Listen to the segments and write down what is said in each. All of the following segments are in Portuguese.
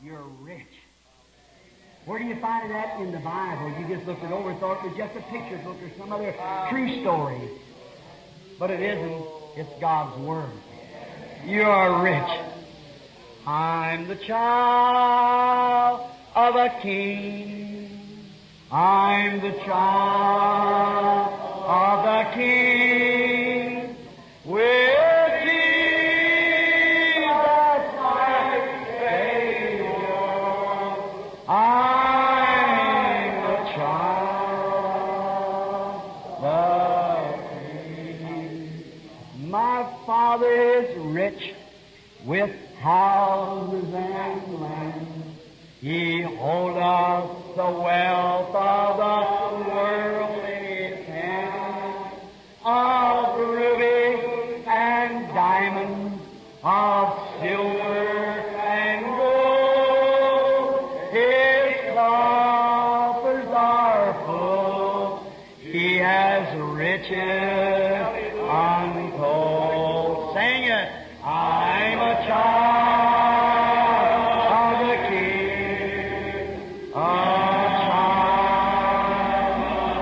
You're rich. Where do you find it at in the Bible? You just looked it over and thought it was just a picture book or some other true story. But it isn't. It's God's Word. You are rich. I'm the child of a king. I'm the child of the king. With Jesus my Savior, I'm the child of the king. My Father is rich with houses and land. He holdeth the wealth of the world in His hand, of ruby and diamonds, of silver and gold. His coffers are full. He has riches untold. Sing it. I'm a child of the King, a child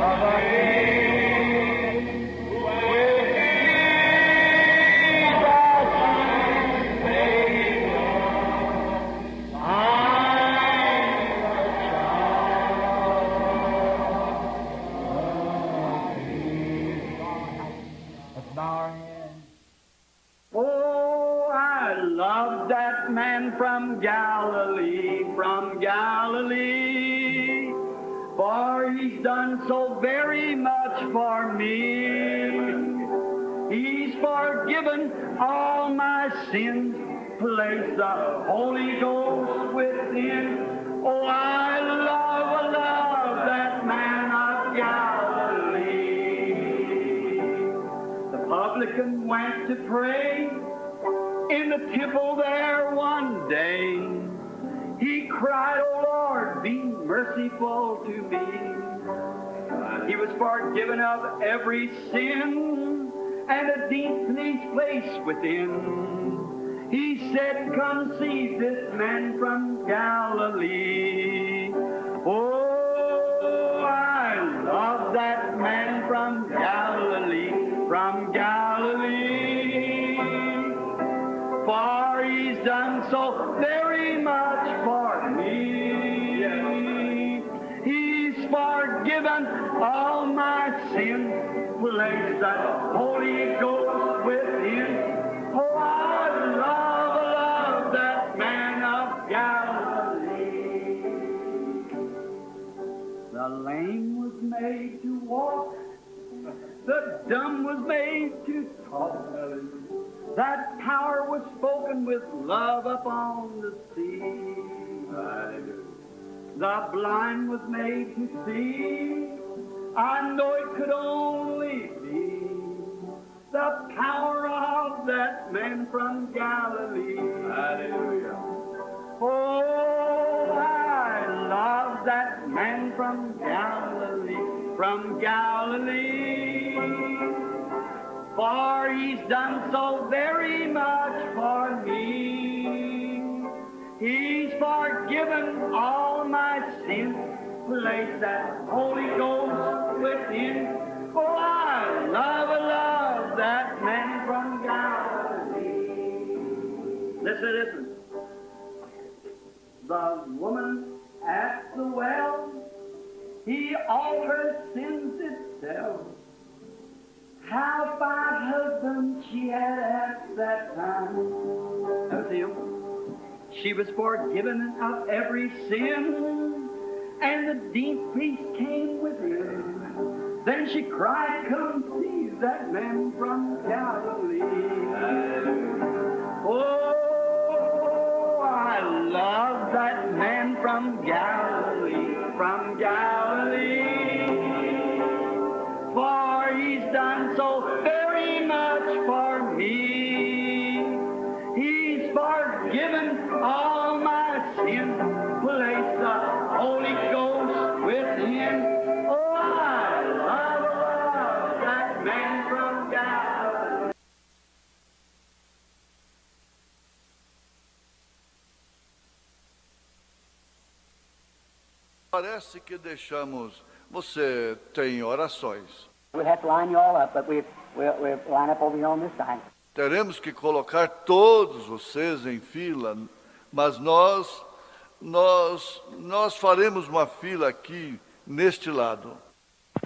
of the King. With Jesus my Savior, I'm a child of the King. Let's bow our heads. Oh, I love that man from Galilee, for he's done so very much for me. He's forgiven all my sins, placed the Holy Ghost within. Oh, I love that man of Galilee. The publican went to pray in the temple there one day. He cried, "Oh Lord, be merciful to me." He was forgiven of every sin and a deep place within. He said, "Come see this man from Galilee." Oh, I love that man from Galilee, for he's done so very much for me. He's forgiven all my sins, placed that Holy Ghost within. Oh, I love that man of Galilee. The lame was made to walk, the dumb was made to talk. That power was spoken with love upon the sea. The blind was made to see. I know it could only be the power of that man from Galilee. Hallelujah. Oh, I love that man from Galilee, for he's done so very much for me. He's forgiven all my sins, placed that Holy Ghost within. Oh, I love that man from Galilee. Listen. The woman at the well, he all her sins did tell. How 5 husbands she had at that time. That was him. She was forgiven of every sin, and the deep peace came within. Then she cried, "Come see that man from Galilee." Oh, I love that man from Galilee, for he's done so very much for me. He's forgiven all my sins, placed the Holy Ghost within. Oh, I love that man from Galilee. Parece que deixamos... Você tem orações. We'll have to line you all up, but we'll line up over here on this side. Teremos que colocar todos vocês em fila, mas nós faremos uma fila aqui, neste lado.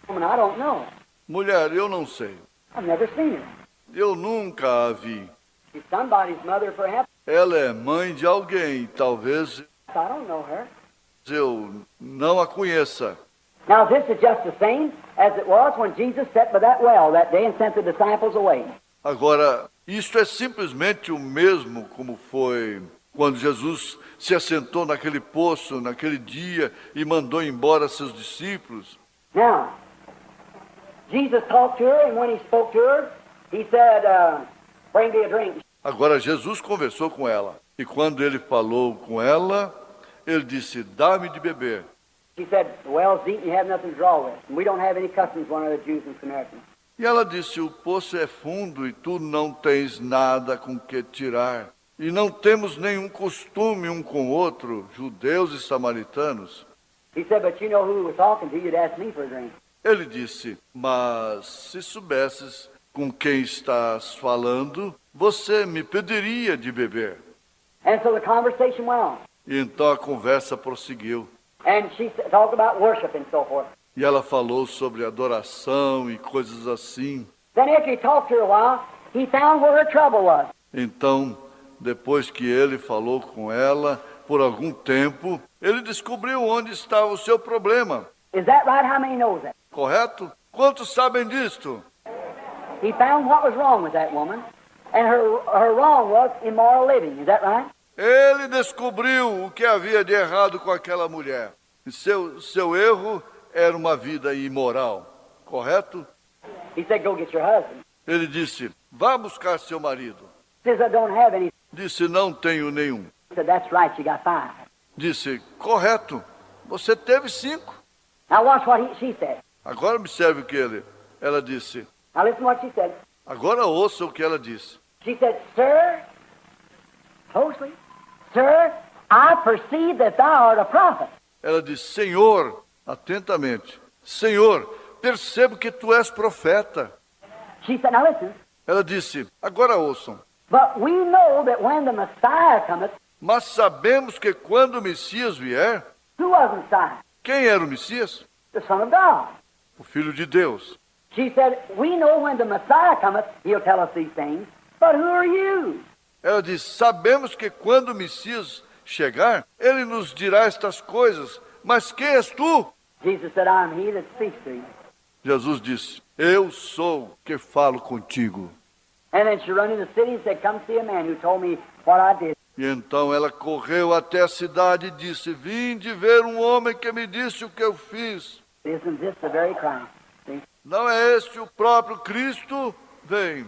Woman, I don't know. Mulher, eu não sei. I've never seen her. Eu nunca a vi. She's somebody's mother, perhaps. Ela é mãe de alguém, talvez I don't know her. eu não a conheça. Now, this is just the same as it was when Jesus sat by that well that day and sent the disciples away. Agora, isto é simplesmente o mesmo como foi quando Jesus se assentou naquele poço, naquele dia, e mandou embora seus discípulos. Now, Jesus talked to her, and when he spoke to her, he said, bring me a drink. Agora, Jesus conversou com ela, e quando ele falou com ela, ele disse, dá-me de beber. She said, the well's deep and you have nothing to draw with. And we don't have any customs, one of the Jews and Samaritans. E ela disse, o poço é fundo e tu não tens nada com que tirar. E não temos nenhum costume um com o outro, judeus e samaritanos. He said, but you know who was talking to you, you'd ask me for a drink. Ele disse, mas se soubesses com quem estás falando, você me pediria de beber. And so the conversation went on. E então a conversa prosseguiu. And she talked about worship and so forth. E ela falou sobre adoração e coisas assim. Then after he talked to her a while, he found where her trouble was. Então, depois que ele falou com ela, por algum tempo, ele descobriu onde estava o seu problema. Is that right? How many knows that? Correto? Quantos sabem disto? He found what was wrong with that woman, and her wrong was immoral living. Is that right? Ele descobriu o que havia de errado com aquela mulher. E seu erro era uma vida imoral. Correto? He said, go get your husband. Ele disse, vá buscar seu marido. He says, I don't have any. Disse, não tenho nenhum. He said, that's right, you got 5. Disse, correto, você teve 5. Now watch what she said. Agora observe o que ela disse. Now listen what she said. Agora ouça o que ela disse. She said, Sir, closely, Sir, I perceive that thou art a prophet. Ela disse, Senhor, atentamente, Senhor, percebo que tu és profeta. She said, now listen, Ela disse, agora ouçam, but we know that when the Messiah cometh, mas sabemos que quando o Messias vier, who was the Messiah? quem era o Messias? The Son of God. O Filho de Deus. She said, we know when the Messiah cometh, he'll tell us these things, but who are you? Ela disse, sabemos que quando o Messias chegar, ele nos dirá estas coisas, mas quem és tu? Jesus said, I'm he that speaks to you. Jesus disse, eu sou que falo contigo. And then she ran in the city and said, come see a man who told me what I did. E então ela correu até a cidade e disse, vim de ver um homem que me disse o que eu fiz. Isn't this the very Christ? See? Não é este o próprio Cristo? Vem.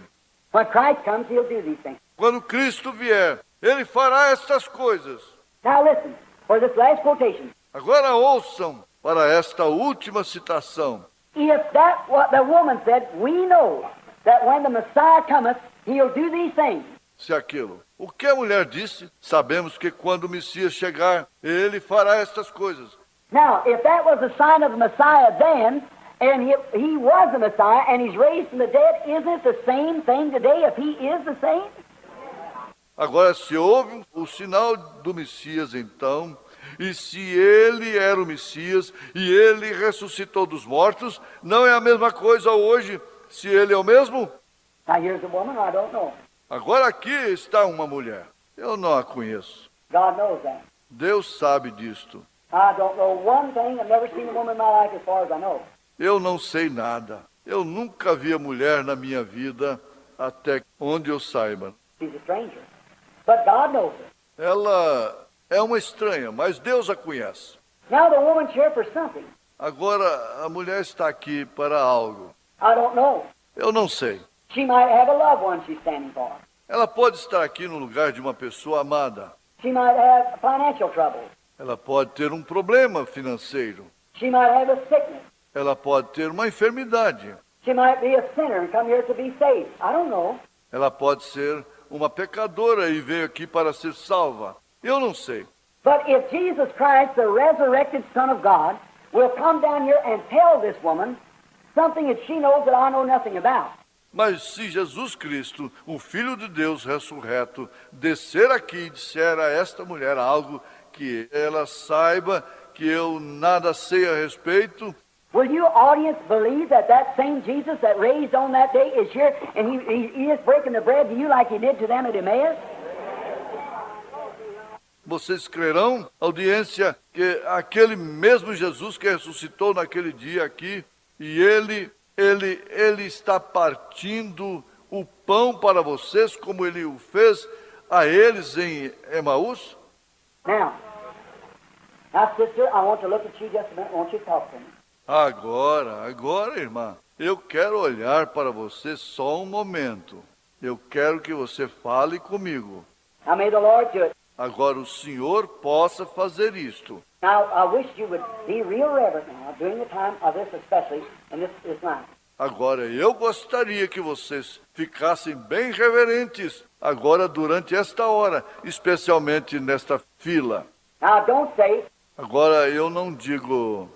When Christ comes, he'll do these things. Quando Cristo vier, ele fará estas coisas. Now listen, for this last quotation. Agora ouçam para esta última citação. If that what the woman said, we know that when the Messiah cometh, he'll do these things. Se aquilo. O que a mulher disse, sabemos que quando o Messias chegar, ele fará estas coisas. Now, if that was a sign of the Messiah then, and he was the Messiah, and he's raised from the dead, isn't it the same thing today if he is the same? Agora, se houve o sinal do Messias então, e se ele era o Messias, e ele ressuscitou dos mortos, não é a mesma coisa hoje, se ele é o mesmo? Now, here's a woman, I don't know. Agora aqui está uma mulher. Eu não a conheço. God knows that. Deus sabe disto. I don't know one thing. I've never seen a woman in my life as far as I know. Eu não sei nada. Eu nunca vi a mulher na minha vida, até onde eu saiba. She's a stranger. But God knows her. Ela é uma estranha, mas Deus a conhece. Now the woman's here for something. Agora, a mulher está aqui para algo. I don't know. Eu não sei. She might have a loved one she's standing for. Ela pode estar aqui no lugar de uma pessoa amada. She might have financial trouble. Ela pode ter um problema financeiro. She might have a sickness. Ela pode ter uma enfermidade. She might be a sinner and come here to be saved. I don't know. Ela pode ser uma pecadora e veio aqui para ser salva. Eu não sei. But if Jesus Christ, the resurrected Son of God, will come down here and tell this woman something that she knows that I know nothing about, Mas se Jesus Cristo, o Filho de Deus ressurreto, descer aqui e disser a esta mulher algo que ela saiba que eu nada sei a respeito, will you, audience, believe that that same Jesus that raised on that day is here and he is breaking the bread to you like he did to them at Emmaus? vocês crerão, audiência, que aquele mesmo Jesus que ressuscitou naquele dia aqui, e ele está partindo o pão para vocês, como ele o fez a eles em Emaús? Now, sister, I want to look at you just a minute. Won't you talk to me? Agora, irmã, eu quero olhar para você só um momento. Eu quero que você fale comigo. Now, may the Lord do it. Agora o Senhor possa fazer isto. Now, I wish you would be real reverent now, during the time of this especially, in this night. Agora eu gostaria que vocês ficassem bem reverentes agora durante esta hora, especialmente nesta fila. Now, don't say, Agora eu não digo,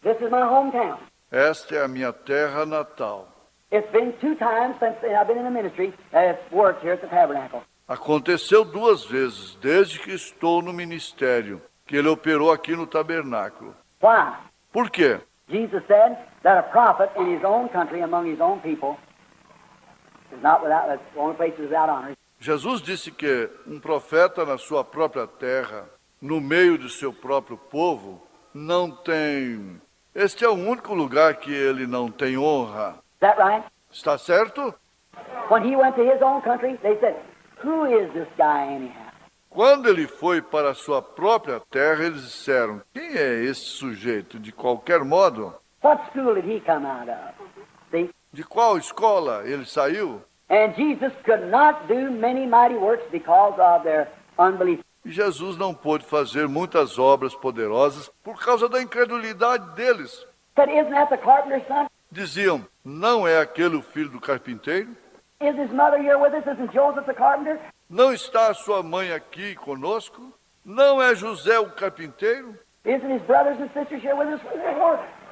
this is my hometown. esta é a minha terra natal. It's been 2 times since I've been in the ministry that I've worked here at the tabernacle. Aconteceu 2 vezes desde que estou no ministério, que ele operou aqui no tabernáculo. Why? Por quê? Jesus said that a prophet in his own country, among his own people, is not without, that's the only place without honor. Jesus disse que um profeta na sua própria terra, no meio do seu próprio povo, não tem... Este é o único lugar que ele não tem honra. Is that right? Está certo? When he went to his own country, they said, who is this guy anyhow? Quando ele foi para a sua própria terra, eles disseram, quem é esse sujeito? De qualquer modo, What school did he come out of? See? de qual escola ele saiu? And Jesus could not do many mighty works because of their unbelief. E Jesus não pôde fazer muitas obras poderosas por causa da incredulidade deles. Said, isn't that the carpenter's son? Diziam, não é aquele o filho do carpinteiro? Is his mother here with us? Isn't Joseph the carpenter? Não está a sua mãe aqui conosco? Não é José o carpinteiro? Isn't his brothers and sisters here with us?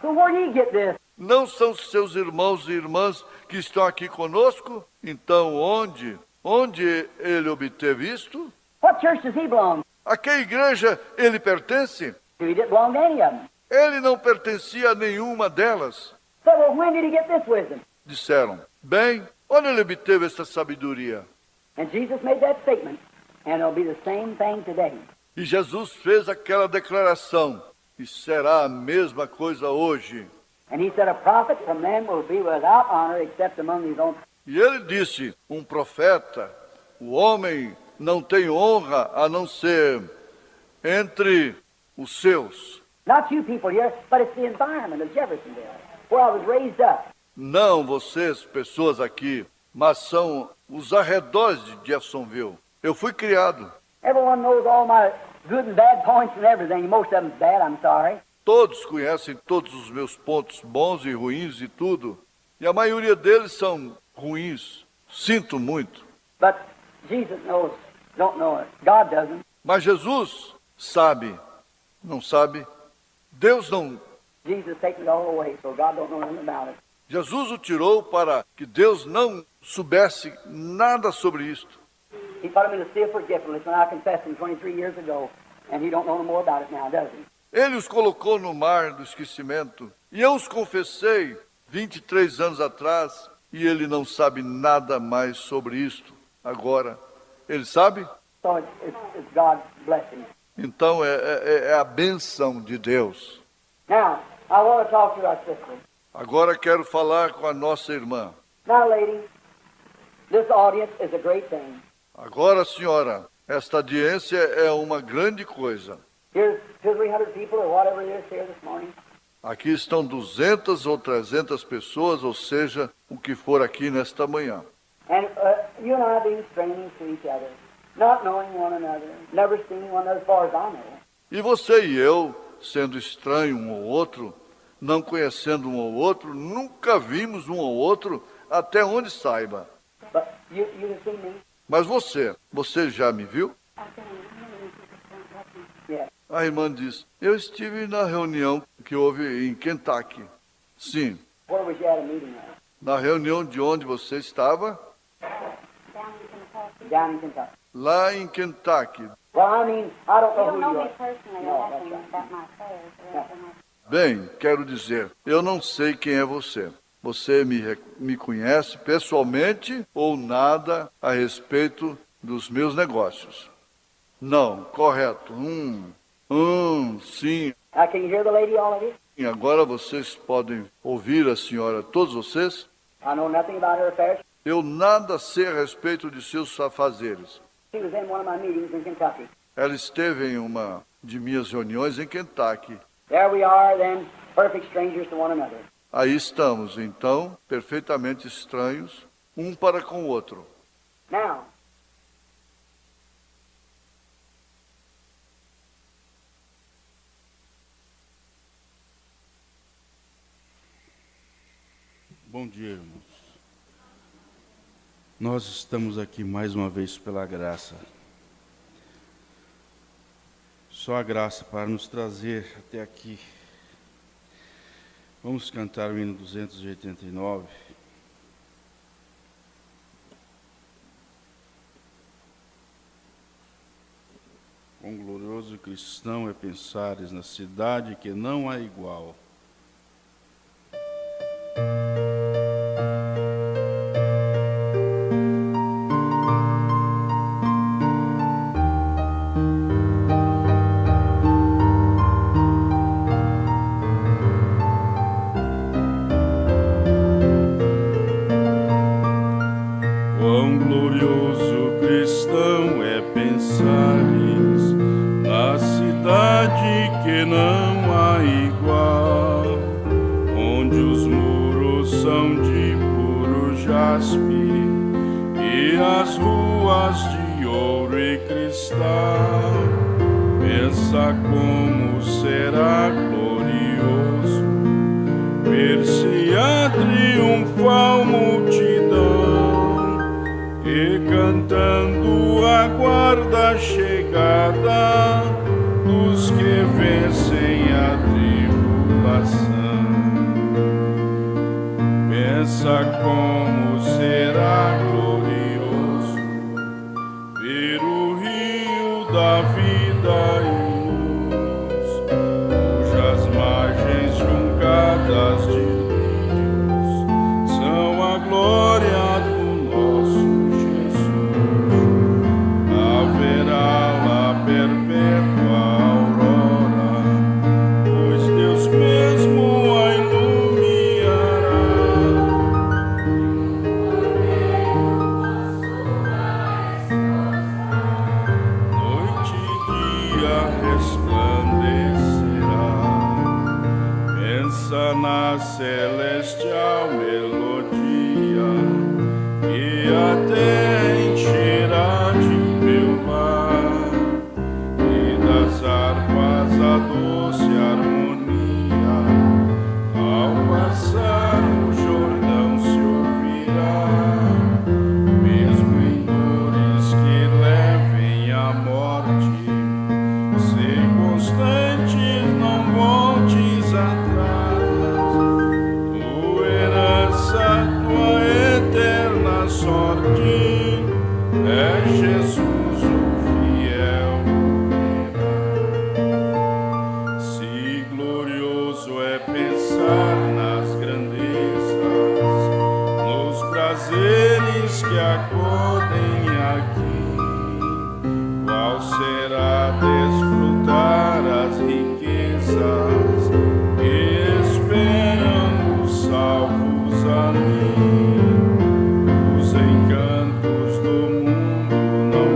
So where did he get this? Não são seus irmãos e irmãs que estão aqui conosco? Então onde ele obteve isto? What church does he belong A que igreja ele pertence? to? He didn't belong to any of them. Ele não pertencia a nenhuma delas. So well, when did he get this wisdom? Disseram, bem, onde ele obteve esta sabedoria? And Jesus made that statement, and it'll be the same thing today. E Jesus fez aquela declaração, e será a mesma coisa hoje. And he said, a prophet from them will be without honor except among his own. E ele disse, um profeta, o homem não tem honra a não ser entre os seus. Not you people here, but it's the environment of Jeffersonville, where I was raised up. Não vocês, pessoas aqui, mas são os arredores de Jeffersonville. Eu fui criado. Everyone knows all my good and bad points and everything. Most of them's bad, I'm sorry. Todos conhecem todos os meus pontos bons e ruins e tudo. E a maioria deles são ruins. Sinto muito. But Jesus knows, don't know it. God doesn't. Mas Jesus sabe. Não sabe? Deus não. Jesus taken it all away, so God don't know nothing about it. Jesus o tirou para que Deus não soubesse nada sobre isto. He put him in the sea of forgetfulness when I confessed him 23 years ago, and he don't know no more about it now, does he? Ele os colocou no mar do esquecimento. E eu os confessei 23 anos atrás, e ele não sabe nada mais sobre isto agora. Ele sabe? So it's God's blessing. Então é a bênção de Deus. Now, I want to talk to our sister. Agora quero falar com a nossa irmã. Now, lady, this audience is a great thing. Agora, senhora, esta audiência é uma grande coisa. Here's 200 or 300 people or whatever it is here this morning. Aqui estão 200 ou 300 pessoas, ou seja, o que for aqui nesta manhã. And you and I being strangers to each other, not knowing one another, never seeing one another as far as I know. E você e eu, sendo estranho um ao outro, não conhecendo um ao outro, nunca vimos um ao outro, até onde saiba. But you have seen me? Mas você já me viu? Yes. A irmã diz, eu estive na reunião que houve em Kentucky. Sim. Where was you at a meeting at? Na reunião de onde você estava? Down in Kentucky. Lá em Kentucky. Well, I mean, I don't know You who don't know you me are. personally No, or that's nothing right. about my affairs or anything like Bem, quero dizer, eu não sei quem é você. Você me conhece pessoalmente ou nada a respeito dos meus negócios? Não, correto. Sim. Now, can you hear the lady, all of you? E agora vocês podem ouvir a senhora, todos vocês? I know nothing about her affairs. Eu nada sei a respeito de seus afazeres. She was in one of my meetings in Kentucky. Ela esteve em uma de minhas reuniões em Kentucky. There we are, then, perfect strangers to one another. Aí estamos, então, perfeitamente estranhos, um para com o outro. Now, Bom dia, irmãos. Nós estamos aqui mais uma vez pela graça. Só a graça para nos trazer até aqui. Vamos cantar o hino 289. Quão glorioso cristão é pensares na cidade que não há igual. Quão glorioso cristão é pensares na cidade que não há igual, onde os muros são de puro jaspe e as ruas de ouro e cristal. Pensa como será glorioso ver-se a triunfal multidão e cantando aguarda a chegada dos que vencem a tribulação. Pensa como será glorioso ver o rio da vida e luz, cujas margens juncadas de lírios são a glória do nosso Jesus. Haverá lá perpétua aurora, pois Deus mesmo a iluminará. Noite e dia resplandecerá. Pensa na celestial melodia e a terra encherá de meu mar e das harpas a doce harmonia. Ao passar o Jordão se ouvirá, mesmo em dores que levem à morte. Se constantes, não voltes atrás. Tua herança, tua eterna sorte é Jesus o fiel. Se glorioso é pensar nas grandezas, nos prazeres que acodem aqui, qual será desfrutar as riquezas que esperam os salvos ali. Os encantos do mundo não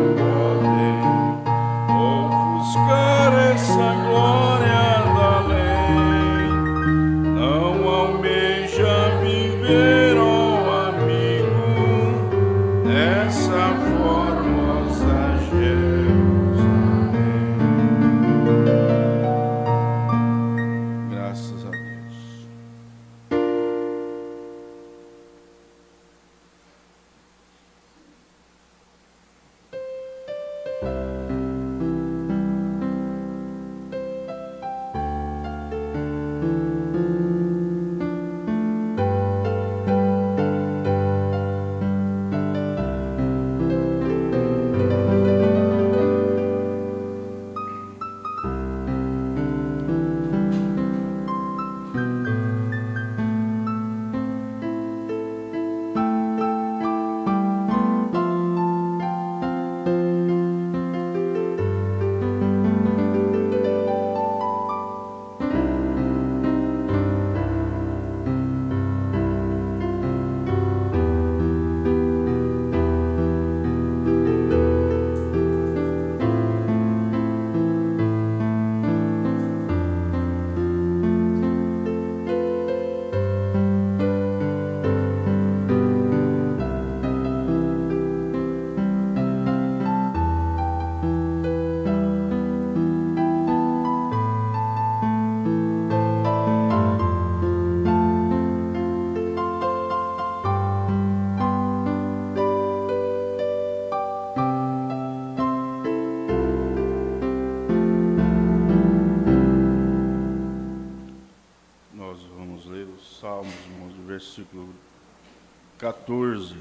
14.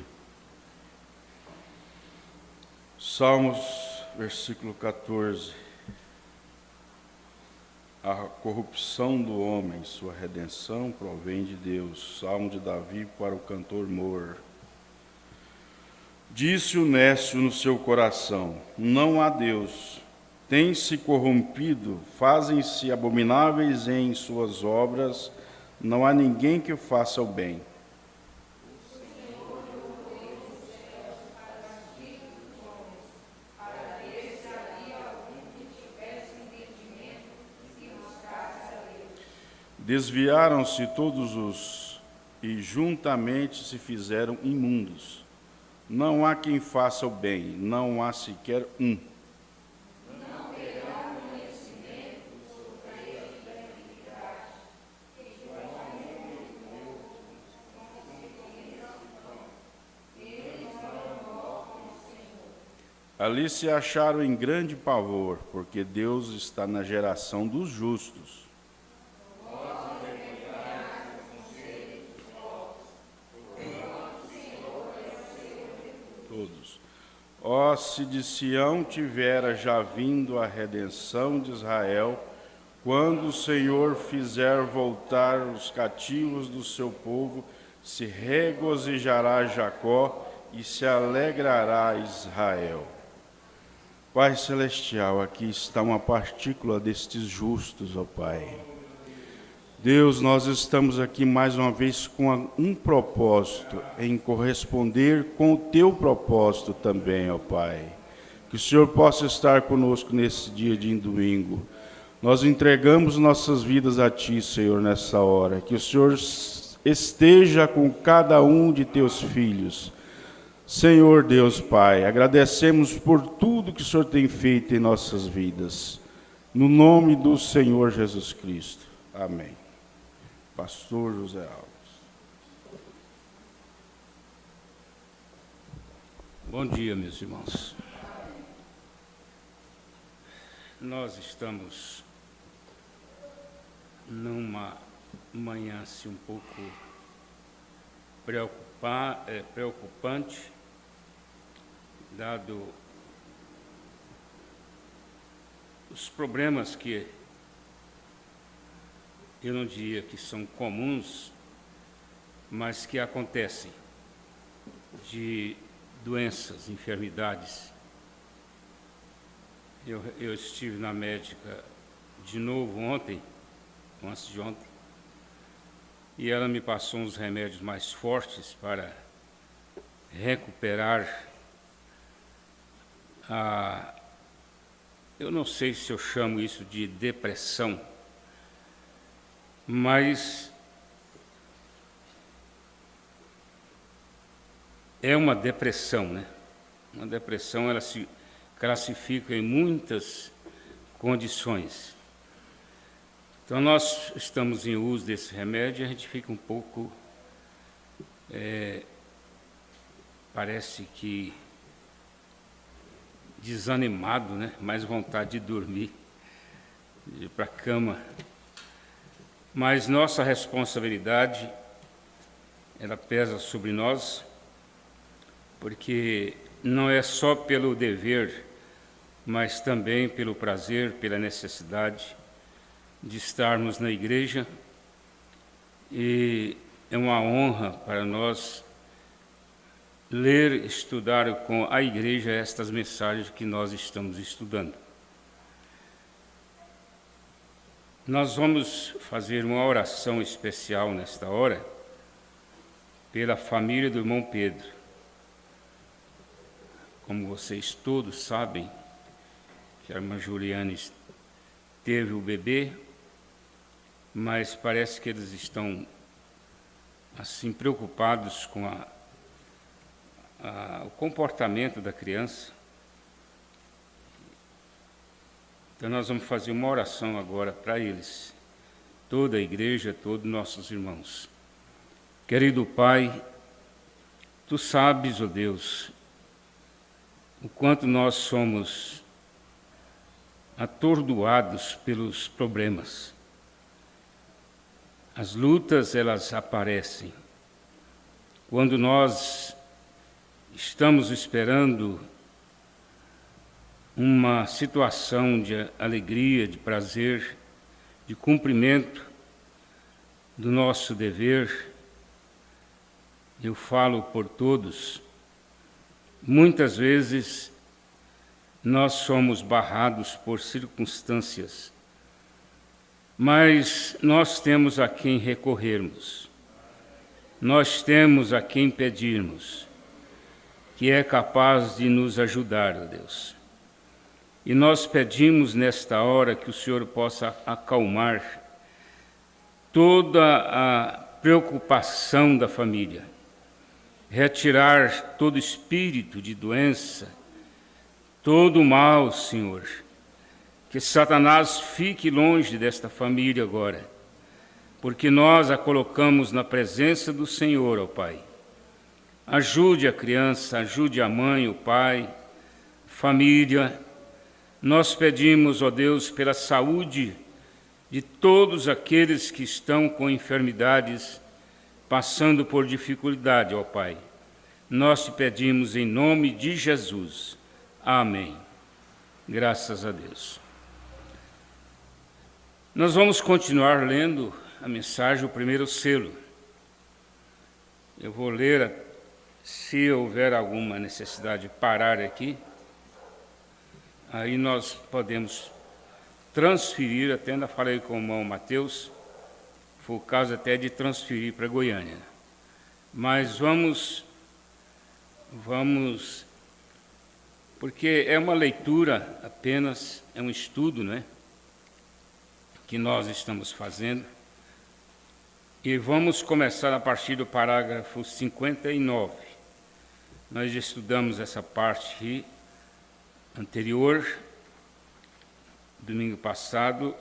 Salmos, versículo 14. A corrupção do homem, sua redenção provém de Deus. Salmo de Davi para o cantor Mor. Disse o nécio no seu coração: não há Deus. Tem-se corrompido, fazem-se abomináveis em suas obras, não há ninguém que faça o bem. Desviaram-se todos os e juntamente se fizeram imundos. Não há quem faça o bem, não há sequer um. Ali se acharam em grande pavor, porque Deus está na geração dos justos. Todos. Ó, se de Sião tivera já vindo a redenção de Israel, quando o Senhor fizer voltar os cativos do seu povo, se regozijará Jacó e se alegrará Israel. Pai Celestial, aqui está uma partícula destes justos, ó Pai. Deus, nós estamos aqui mais uma vez com um propósito, em corresponder com o Teu propósito também, ó Pai. Que o Senhor possa estar conosco nesse dia de domingo. Nós entregamos nossas vidas a Ti, Senhor, nessa hora. Que o Senhor esteja com cada um de Teus filhos. Senhor Deus Pai, agradecemos por tudo que o Senhor tem feito em nossas vidas. No nome do Senhor Jesus Cristo. Amém. Pastor José Alves. Bom dia, meus irmãos. Nós estamos numa manhã assim, um pouco preocupante, dado os problemas que eu não diria que são comuns, mas que acontecem, de doenças, enfermidades. Eu estive na médica de novo ontem, antes de ontem, e ela me passou uns remédios mais fortes para recuperar eu não sei se eu chamo isso de depressão, mas é uma depressão, né? Uma depressão, ela se classifica em muitas condições. Então, nós estamos em uso desse remédio e a gente fica um pouco, parece que desanimado, né? Mais vontade de dormir, de ir para a cama. Mas nossa responsabilidade, ela pesa sobre nós, porque não é só pelo dever, mas também pelo prazer, pela necessidade de estarmos na igreja, e é uma honra para nós ler, estudar com a igreja estas mensagens que nós estamos estudando. Nós vamos fazer uma oração especial nesta hora pela família do irmão Pedro. Como vocês todos sabem, que a irmã Juliane teve o bebê, mas parece que eles estão assim preocupados com o comportamento da criança. Então nós vamos fazer uma oração agora para eles, toda a igreja, todos nossos irmãos. Querido Pai, Tu sabes, ó Deus, o quanto nós somos atordoados pelos problemas. As lutas, elas aparecem. quando nós estamos esperando uma situação de alegria, de prazer, de cumprimento do nosso dever, eu falo por todos, muitas vezes nós somos barrados por circunstâncias, mas nós temos a quem recorrermos, nós temos a quem pedirmos, que é capaz de nos ajudar, ó Deus. E nós pedimos nesta hora que o Senhor possa acalmar toda a preocupação da família, retirar todo espírito de doença, todo o mal, Senhor, que Satanás fique longe desta família agora, porque nós a colocamos na presença do Senhor, ó Pai. Ajude a criança, ajude a mãe, o pai, família. Nós pedimos, ó Deus, pela saúde de todos aqueles que estão com enfermidades, passando por dificuldade, ó Pai. Nós te pedimos em nome de Jesus. Amém. Graças a Deus. Nós vamos continuar lendo a mensagem, o primeiro selo. Eu vou ler, se houver alguma necessidade de parar aqui, aí nós podemos transferir, até ainda falei com o irmão Mateus, foi o caso até de transferir para Goiânia. Mas vamos, porque é uma leitura apenas, é um estudo, não é? Que nós estamos fazendo. E vamos começar a partir do parágrafo 59. Nós já estudamos essa parte anterior, domingo passado,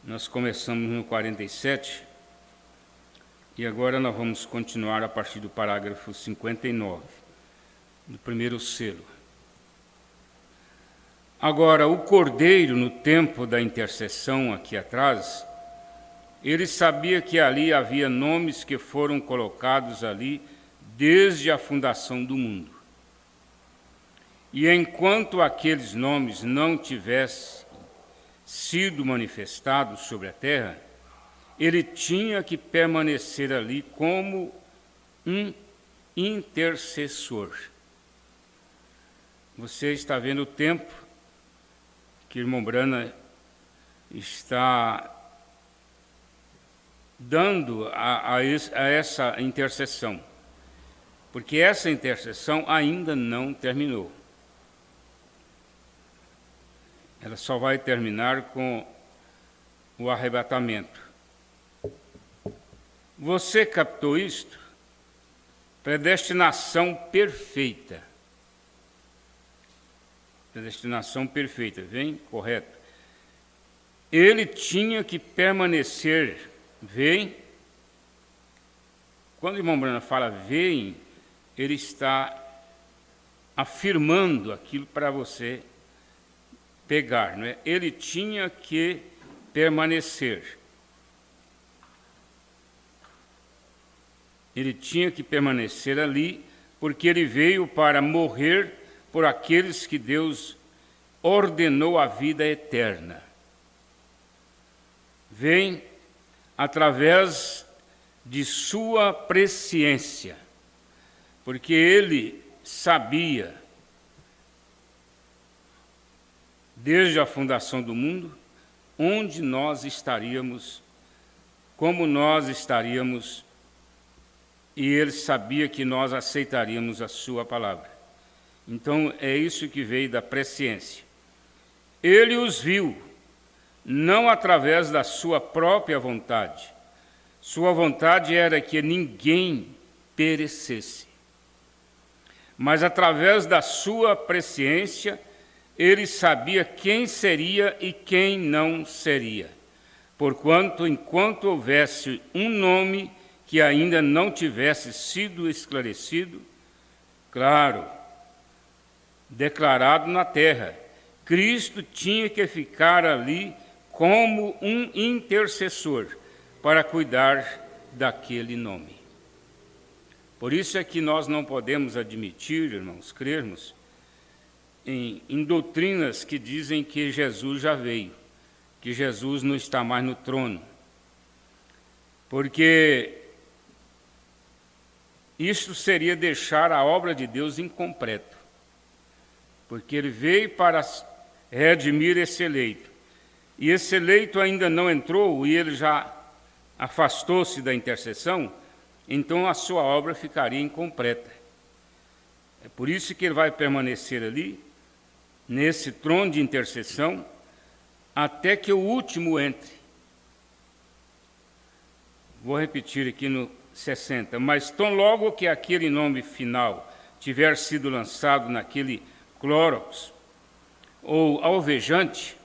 nós começamos no 47, e agora nós vamos continuar a partir do parágrafo 59, do primeiro selo. Agora, o Cordeiro, no tempo da intercessão aqui atrás, ele sabia que ali havia nomes que foram colocados ali desde a fundação do mundo. E enquanto aqueles nomes não tivessem sido manifestados sobre a terra, ele tinha que permanecer ali como um intercessor. Você está vendo o tempo que o irmão Brana está dando a essa intercessão, porque essa intercessão ainda não terminou. Ela só vai terminar com o arrebatamento. Você captou isto? Predestinação perfeita. Predestinação perfeita, vem? Correto. Ele tinha que permanecer, vem? Quando o irmão Brana fala vem, ele está afirmando aquilo para você pegar, não é? Ele tinha que permanecer. Ele tinha que permanecer ali, porque ele veio para morrer por aqueles que Deus ordenou a vida eterna. Vem através de sua presciência, porque ele sabia, desde a fundação do mundo, onde nós estaríamos, como nós estaríamos, e ele sabia que nós aceitaríamos a sua palavra. Então, é isso que veio da presciência. Ele os viu, não através da sua própria vontade. Sua vontade era que ninguém perecesse. Mas através da sua presciência, ele sabia quem seria e quem não seria. Porquanto, enquanto houvesse um nome que ainda não tivesse sido esclarecido, claro, declarado na terra, Cristo tinha que ficar ali como um intercessor para cuidar daquele nome. Por isso é que nós não podemos admitir, irmãos, crermos em doutrinas que dizem que Jesus já veio, que Jesus não está mais no trono. Porque isto seria deixar a obra de Deus incompleta. Porque ele veio para redimir esse eleito. E esse eleito ainda não entrou e ele já afastou-se da intercessão, então a sua obra ficaria incompleta. É por isso que ele vai permanecer ali, nesse trono de intercessão, até que o último entre. Vou repetir aqui no 60. Mas tão logo que aquele nome final tiver sido lançado naquele clórox ou alvejante,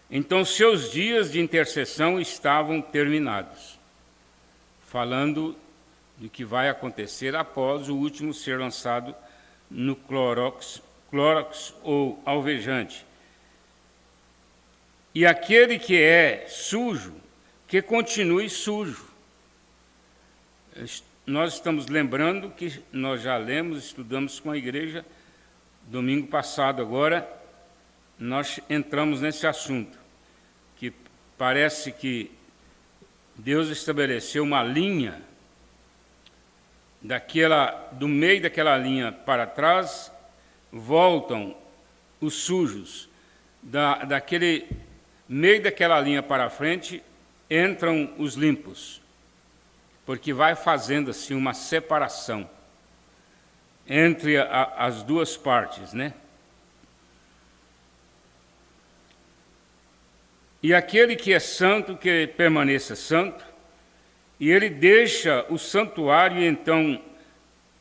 então seus dias de intercessão estavam terminados. Falando de que vai acontecer após o último ser lançado no clórox ou alvejante. E aquele que é sujo, que continue sujo. Nós estamos lembrando que nós já lemos, estudamos com a igreja, domingo passado agora, nós entramos nesse assunto, que parece que Deus estabeleceu uma linha, do meio daquela linha para trás, voltam os sujos, daquele meio daquela linha para frente, entram os limpos, porque vai fazendo assim uma separação entre as duas partes, né? E aquele que é santo, que permaneça santo, e ele deixa o santuário e então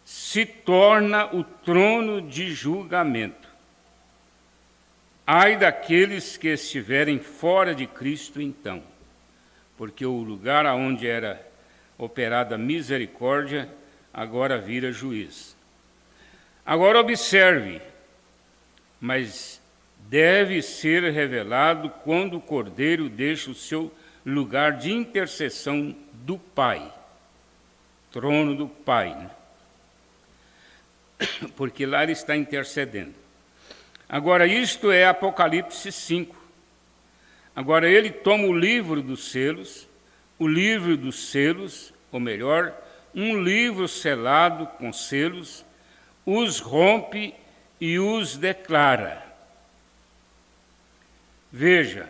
se torna o trono de julgamento. Ai daqueles que estiverem fora de Cristo então, porque o lugar aonde era operada misericórdia, agora vira juiz. Agora observe, mas deve ser revelado quando o Cordeiro deixa o seu lugar de intercessão do Pai, trono do Pai, né? Porque lá ele está intercedendo. Agora, isto é Apocalipse 5. Agora, ele toma o livro dos selos, ou melhor, um livro selado com selos, os rompe e os declara. Veja,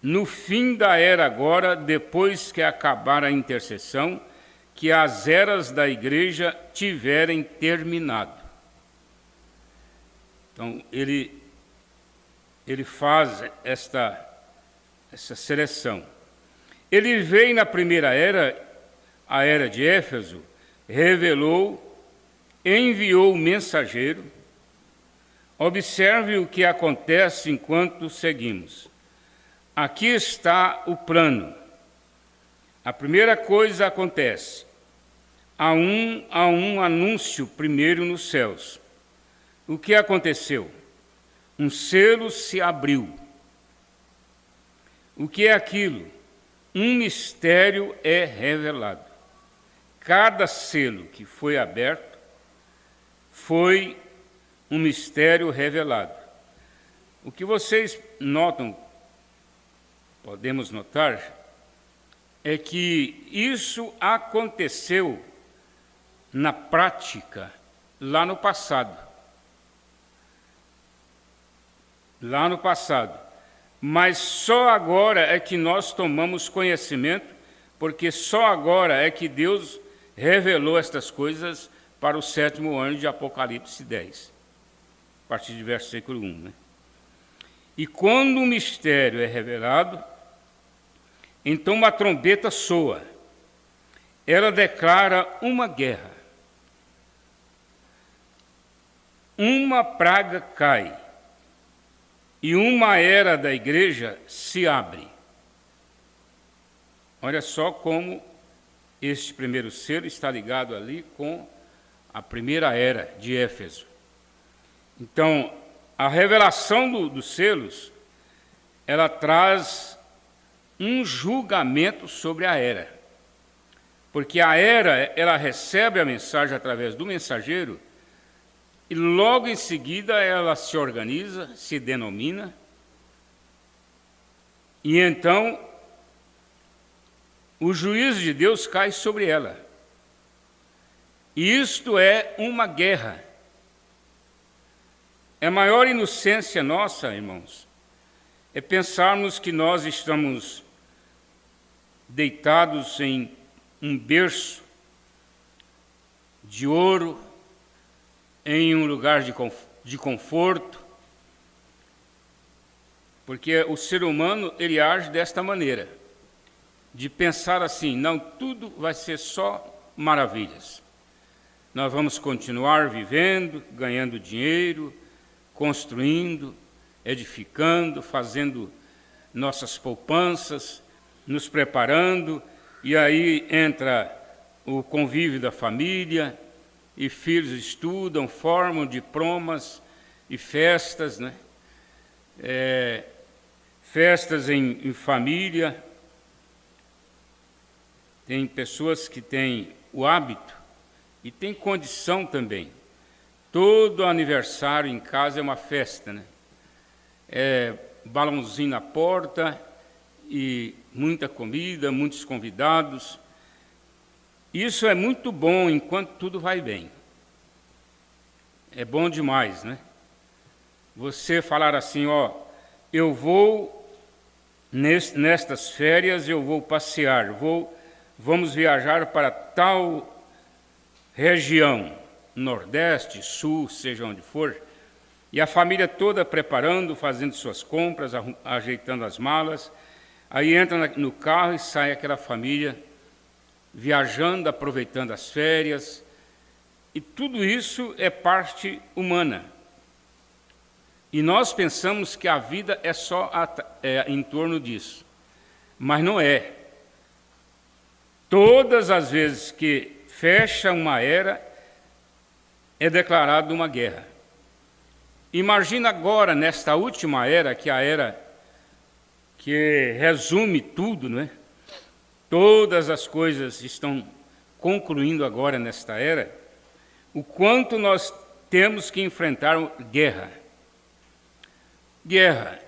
no fim da era agora, depois que acabar a intercessão, que as eras da igreja tiverem terminado. Então, ele faz essa seleção. Ele veio na primeira era, a era de Éfeso, revelou, enviou o mensageiro. Observe o que acontece enquanto seguimos. Aqui está o plano. A primeira coisa acontece. Há um anúncio primeiro nos céus. O que aconteceu? Um selo se abriu. O que é aquilo? Um mistério é revelado. Cada selo que foi aberto foi um mistério revelado. O que vocês notam, podemos notar, é que isso aconteceu na prática lá no passado. Lá no passado. Mas só agora é que nós tomamos conhecimento, porque só agora é que Deus revelou estas coisas para o 7º ano de Apocalipse 10, a partir do versículo 1. Né? E quando o mistério é revelado, então uma trombeta soa. Ela declara uma guerra. Uma praga cai. E uma era da igreja se abre. Olha só como este primeiro selo está ligado ali com a primeira era de Éfeso. Então, a revelação dos selos, ela traz um julgamento sobre a era. Porque a era, ela recebe a mensagem através do mensageiro e logo em seguida ela se organiza, se denomina, e então o juízo de Deus cai sobre ela. E isto é uma guerra. É a maior inocência nossa, irmãos, é pensarmos que nós estamos deitados em um berço de ouro, em um lugar de conforto, porque o ser humano, ele age desta maneira, de pensar assim, não, tudo vai ser só maravilhas. Nós vamos continuar vivendo, ganhando dinheiro, construindo, edificando, fazendo nossas poupanças, nos preparando, e aí entra o convívio da família, e filhos estudam, formam diplomas e festas, né? Festas em família. Tem pessoas que têm o hábito e têm condição também. Todo aniversário em casa é uma festa, né? Balãozinho na porta e muita comida, muitos convidados. Isso é muito bom enquanto tudo vai bem. É bom demais, né? Você falar assim, ó, eu vou, nestas férias, eu vou passear, vamos viajar para tal região, Nordeste, Sul, seja onde for, e a família toda preparando, fazendo suas compras, ajeitando as malas, aí entra no carro e sai aquela família viajando, aproveitando as férias, e tudo isso é parte humana. E nós pensamos que a vida é só em torno disso, mas não é. Todas as vezes que fecha uma era, é declarada uma guerra. Imagina agora, nesta última era, que é a era que resume tudo, não é? Todas as coisas estão concluindo agora nesta era, o quanto nós temos que enfrentar guerra. Guerra.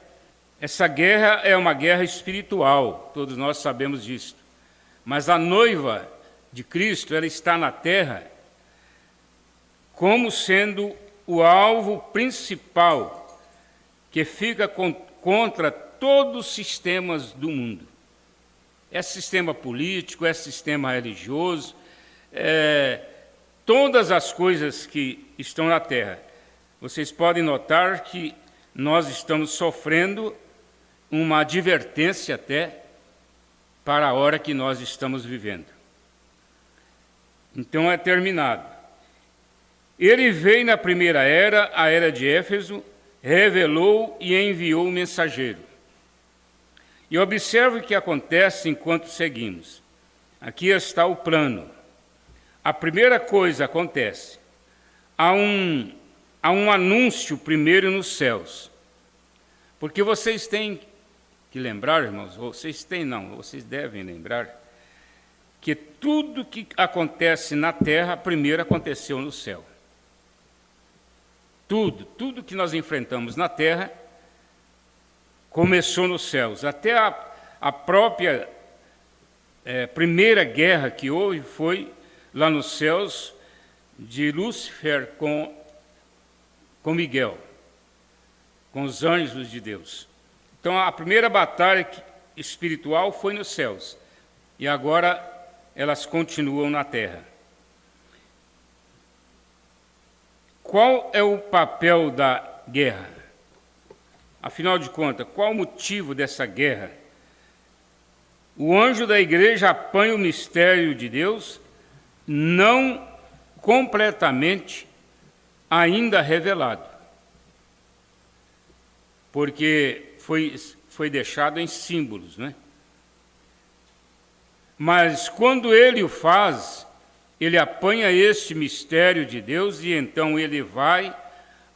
Essa guerra é uma guerra espiritual, todos nós sabemos disso. Mas a noiva de Cristo, ela está na terra como sendo o alvo principal que fica contra todos os sistemas do mundo. É sistema político, é sistema religioso, todas as coisas que estão na terra. Vocês podem notar que nós estamos sofrendo uma advertência até para a hora que nós estamos vivendo. Então é terminado. Ele veio na primeira era, a era de Éfeso, revelou e enviou o mensageiro. E observe o que acontece enquanto seguimos. Aqui está o plano. A primeira coisa acontece. Há um anúncio primeiro nos céus. Porque vocês têm que lembrar, irmãos, vocês devem lembrar, que tudo que acontece na terra, primeiro aconteceu no céu. Tudo que nós enfrentamos na terra, começou nos céus. Até a própria primeira guerra que houve foi lá nos céus de Lúcifer com Miguel, com os anjos de Deus. Então a primeira batalha espiritual foi nos céus. E agora elas continuam na terra. Qual é o papel da guerra? Afinal de contas, qual o motivo dessa guerra? O anjo da igreja apanha o mistério de Deus, não completamente ainda revelado, porque foi deixado em símbolos, né? Mas quando ele o faz, ele apanha este mistério de Deus e então ele vai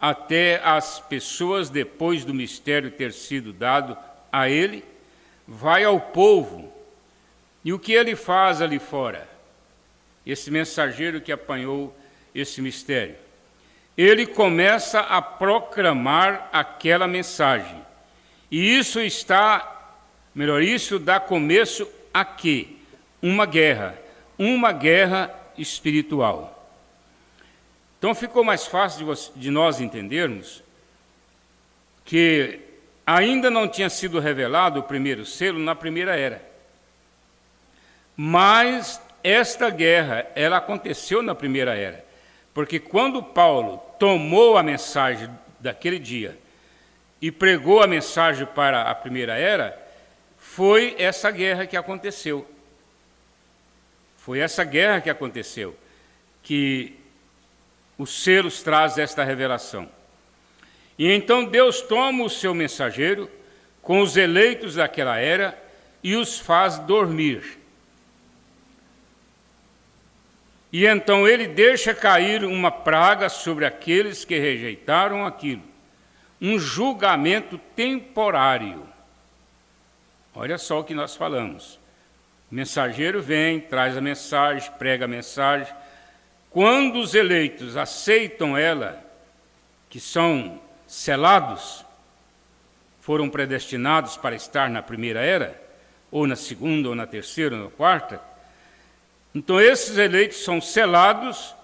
até as pessoas, depois do mistério ter sido dado a ele, vai ao povo. E o que ele faz ali fora? esse mensageiro que apanhou esse mistério. Ele começa a proclamar aquela mensagem. E isso isso dá começo a quê? Uma guerra espiritual. Então ficou mais fácil de nós entendermos que ainda não tinha sido revelado o primeiro selo na primeira era. Mas esta guerra, ela aconteceu na primeira era. Porque quando Paulo tomou a mensagem daquele dia e pregou a mensagem para a primeira era, foi essa guerra que aconteceu. Foi essa guerra que aconteceu, que os selos traz esta revelação. E então Deus toma o seu mensageiro com os eleitos daquela era e os faz dormir. E então ele deixa cair uma praga sobre aqueles que rejeitaram aquilo. Um julgamento temporário. Olha só o que nós falamos. O mensageiro vem, traz a mensagem, prega a mensagem. Quando os eleitos aceitam ela, que são selados, foram predestinados para estar na primeira era, ou na segunda, ou na terceira, ou na quarta, então esses eleitos são selados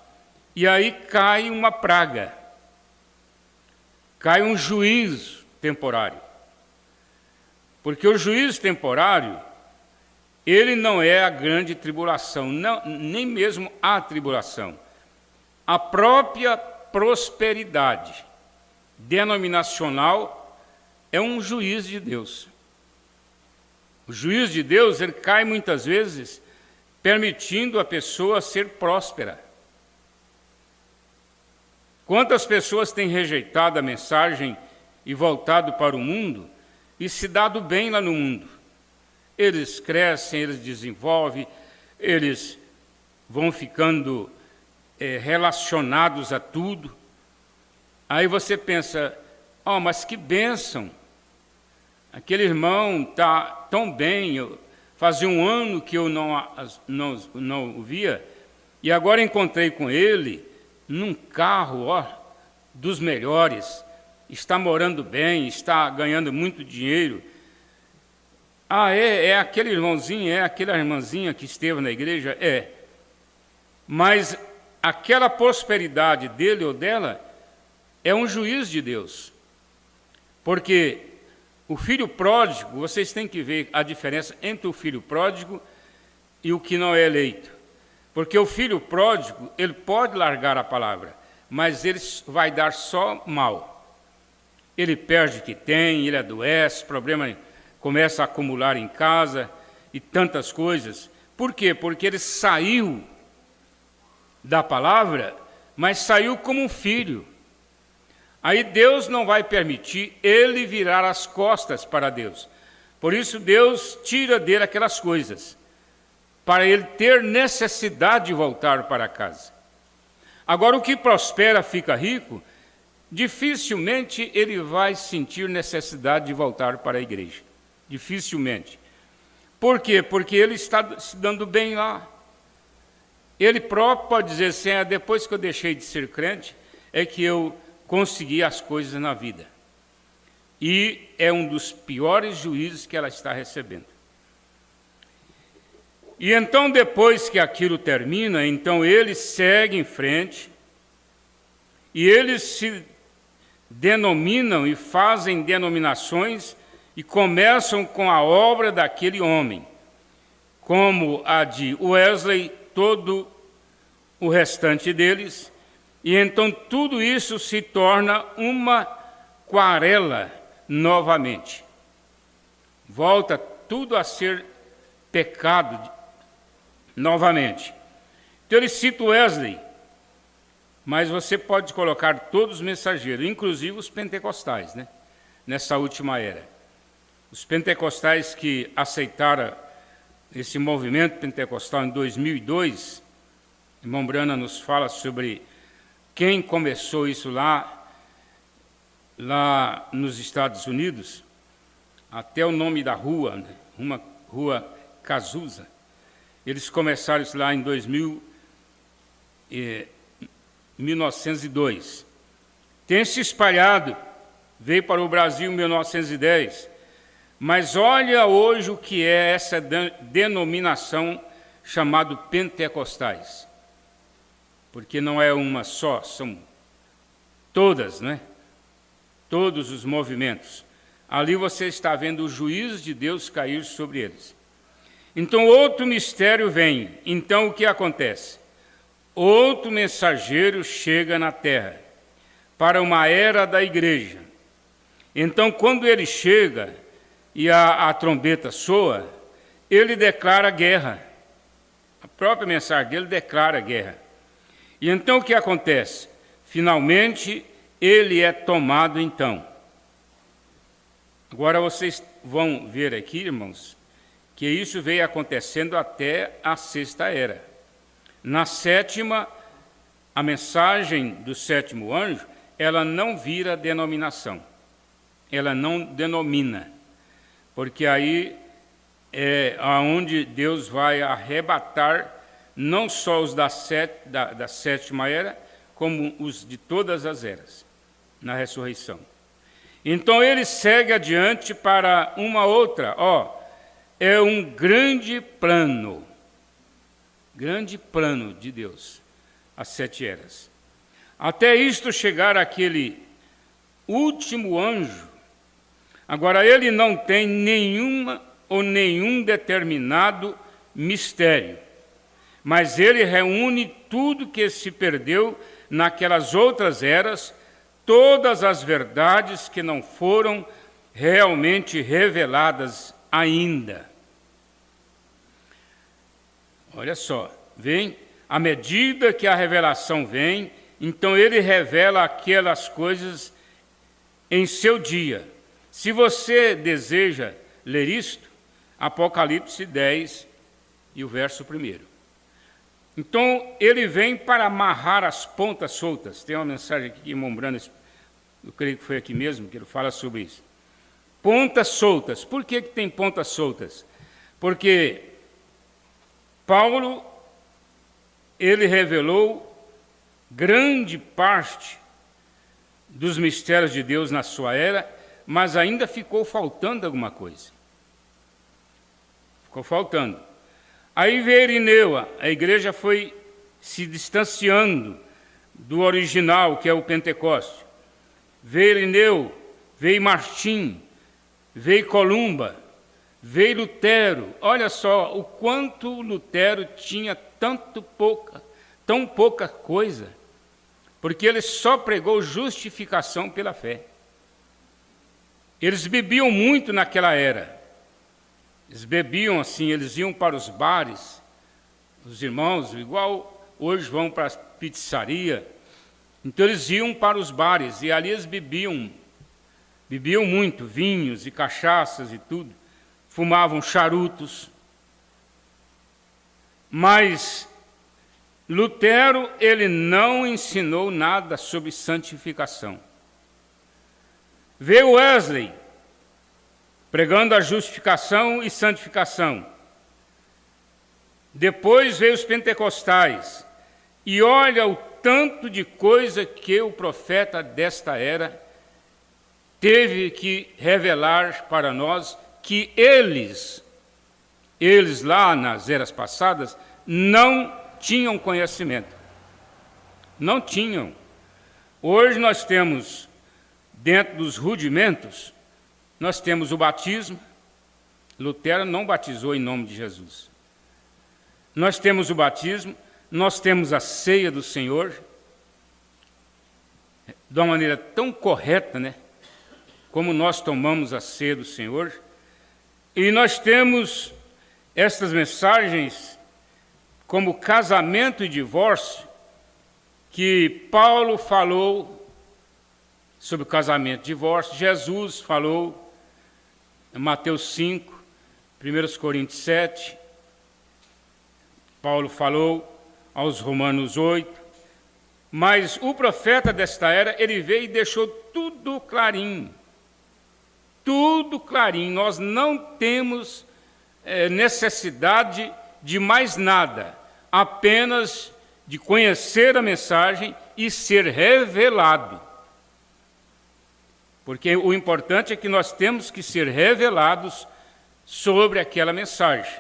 e aí cai uma praga, cai um juízo temporário. Porque o juízo temporário, ele não é a grande tribulação, não, nem mesmo a tribulação. A própria prosperidade denominacional é um juízo de Deus. O juízo de Deus, ele cai muitas vezes permitindo a pessoa ser próspera. Quantas pessoas têm rejeitado a mensagem e voltado para o mundo e se dado bem lá no mundo? Eles crescem, eles desenvolvem, eles vão ficando relacionados a tudo. Aí você pensa, mas que bênção! Aquele irmão está tão bem, fazia um ano que eu não o via, e agora encontrei com ele num carro dos melhores, está morando bem, está ganhando muito dinheiro. É aquele irmãozinho, é aquela irmãzinha que esteve na igreja? É. Mas aquela prosperidade dele ou dela é um juízo de Deus. Porque o filho pródigo, vocês têm que ver a diferença entre o filho pródigo e o que não é eleito. Porque o filho pródigo, ele pode largar a palavra, mas ele vai dar só mal. Ele perde o que tem, ele adoece, problema, começa a acumular em casa e tantas coisas. Por quê? Porque ele saiu da palavra, mas saiu como um filho. Aí Deus não vai permitir ele virar as costas para Deus. Por isso Deus tira dele aquelas coisas, para ele ter necessidade de voltar para casa. Agora, o que prospera fica rico, dificilmente ele vai sentir necessidade de voltar para a igreja. Dificilmente. Por quê? Porque ele está se dando bem lá. Ele próprio pode dizer assim, depois que eu deixei de ser crente, é que eu consegui as coisas na vida. E é um dos piores juízos que ela está recebendo. E então, depois que aquilo termina, então eles seguem em frente, e eles se denominam e fazem denominações, e começam com a obra daquele homem, como a de Wesley, todo o restante deles, e então tudo isso se torna uma querela novamente. Volta tudo a ser pecado novamente. Então ele cita Wesley, mas você pode colocar todos os mensageiros, inclusive os pentecostais, né? Nessa última era. Os pentecostais que aceitaram esse movimento pentecostal em 2002, irmão Brana nos fala sobre quem começou isso lá nos Estados Unidos, até o nome da rua, né? Uma rua Cazuza. Eles começaram isso lá em 1902. Tem se espalhado, veio para o Brasil em 1910. Mas olha hoje o que é essa denominação chamada pentecostais. Porque não é uma só, são todas, né? Todos os movimentos. Ali você está vendo o juízo de Deus cair sobre eles. Então outro mistério vem. Então o que acontece? Outro mensageiro chega na terra para uma era da igreja. Então quando ele chega e a trombeta soa, ele declara guerra. A própria mensagem dele declara guerra. E então o que acontece? Finalmente ele é tomado então. Agora vocês vão ver aqui, irmãos, que isso veio acontecendo até a sexta era. Na sétima, a mensagem do sétimo anjo, ela não vira denominação. Ela não denomina. Porque aí é aonde Deus vai arrebatar não só os da sétima era, como os de todas as eras, na ressurreição. Então ele segue adiante para uma outra, é um grande plano de Deus, as 7 eras. Até isto chegar àquele último anjo. Agora, ele não tem nenhum determinado mistério, mas ele reúne tudo que se perdeu naquelas outras eras, todas as verdades que não foram realmente reveladas ainda. Olha só, vem, à medida que a revelação vem, então ele revela aquelas coisas em seu dia. Se você deseja ler isto, Apocalipse 10 e o verso 1. Então, ele vem para amarrar as pontas soltas. Tem uma mensagem aqui, irmão Brando, eu creio que foi aqui mesmo, que ele fala sobre isso. Pontas soltas. Por que tem pontas soltas? Porque Paulo, ele revelou grande parte dos mistérios de Deus na sua era, mas ainda ficou faltando alguma coisa. Ficou faltando. Aí veio Irineu, a igreja foi se distanciando do original, que é o Pentecoste. Veio Irineu, veio Martim, veio Columba, veio Lutero. Olha só o quanto Lutero tinha tão pouca coisa, porque ele só pregou justificação pela fé. Eles bebiam muito naquela era. Eles bebiam assim, eles iam para os bares, os irmãos, igual hoje vão para a pizzaria. Então eles iam para os bares e ali eles bebiam muito, vinhos e cachaças e tudo. Fumavam charutos. Mas Lutero, ele não ensinou nada sobre santificação. Veio Wesley, pregando a justificação e santificação. Depois veio os pentecostais. E olha o tanto de coisa que o profeta desta era teve que revelar para nós, que eles lá nas eras passadas, não tinham conhecimento. Não tinham. Hoje nós temos, dentro dos rudimentos, nós temos o batismo. Lutero não batizou em nome de Jesus. Nós temos o batismo, nós temos a ceia do Senhor, de uma maneira tão correta, né? Como nós tomamos a ceia do Senhor. E nós temos estas mensagens como casamento e divórcio, que Paulo falou sobre o casamento e divórcio, Jesus falou em Mateus 5, 1 Coríntios 7, Paulo falou aos Romanos 8, mas o profeta desta era, ele veio e deixou tudo clarinho. Tudo clarinho. Nós não temos necessidade de mais nada, apenas de conhecer a mensagem e ser revelado. Porque o importante é que nós temos que ser revelados sobre aquela mensagem.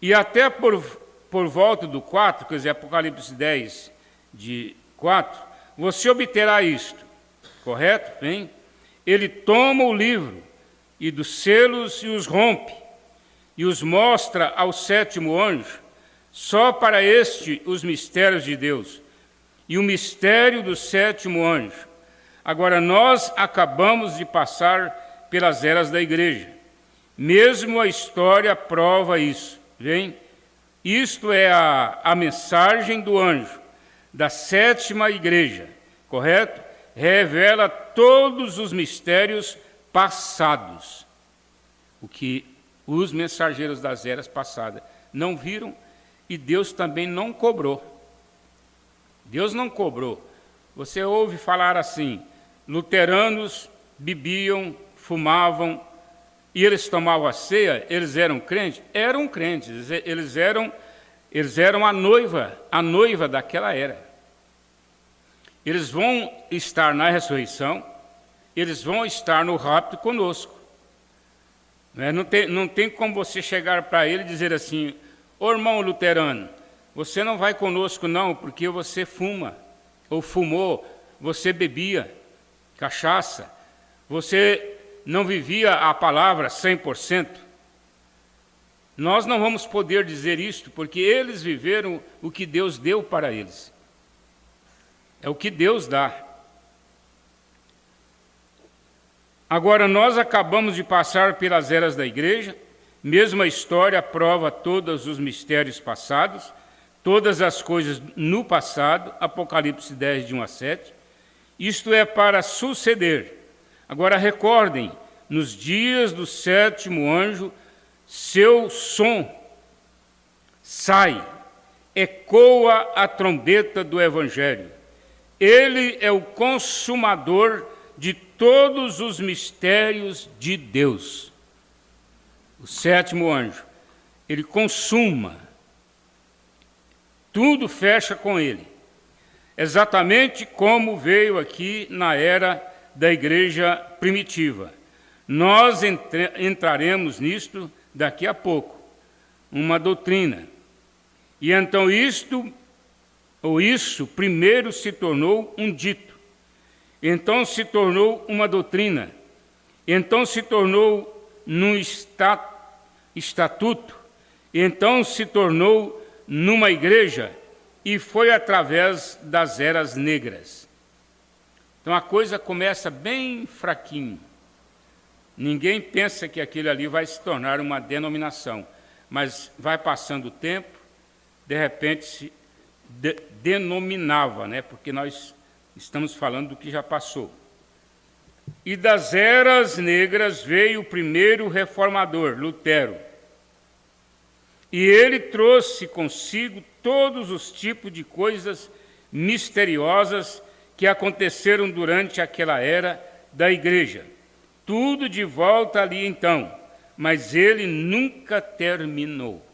E até por volta do 4, quer dizer, Apocalipse 10, de 4, você obterá isto, correto? Bem, ele toma o livro e dos selos e os rompe, e os mostra ao 7º anjo, só para este os mistérios de Deus, e o mistério do 7º anjo. Agora, nós acabamos de passar pelas eras da igreja. Mesmo a história prova isso. Bem, isto é a mensagem do anjo, da 7ª igreja, correto? Revela todos os mistérios passados, o que os mensageiros das eras passadas não viram, e Deus também não cobrou. Deus não cobrou. Você ouve falar assim, luteranos bebiam, fumavam, e eles tomavam a ceia, eles eram crentes? Eram crentes, eles eram a noiva daquela era. Eles vão estar na ressurreição, eles vão estar no rapto conosco. Não tem como você chegar para ele e dizer assim, ô irmão luterano, você não vai conosco não, porque você fuma, ou fumou, você bebia cachaça, você não vivia a palavra 100%. Nós não vamos poder dizer isto, porque eles viveram o que Deus deu para eles. É o que Deus dá. Agora, nós acabamos de passar pelas eras da igreja, mesma história prova todos os mistérios passados, todas as coisas no passado, Apocalipse 10, de 1 a 7. Isto é para suceder. Agora, recordem, nos dias do 7º anjo, seu som sai, ecoa a trombeta do Evangelho. Ele é o consumador de todos os mistérios de Deus. O 7º anjo, ele consuma, tudo fecha com ele. Exatamente como veio aqui na era da igreja primitiva. Nós entraremos nisto daqui a pouco, uma doutrina. E então isso primeiro se tornou um dito, então se tornou uma doutrina, então se tornou num estatuto, então se tornou numa igreja, e foi através das eras negras. Então a coisa começa bem fraquinho. Ninguém pensa que aquilo ali vai se tornar uma denominação, mas vai passando o tempo, de repente se denominava, né? Porque nós estamos falando do que já passou. E das eras negras veio o primeiro reformador, Lutero. E ele trouxe consigo todos os tipos de coisas misteriosas que aconteceram durante aquela era da igreja. Tudo de volta ali então, mas ele nunca terminou.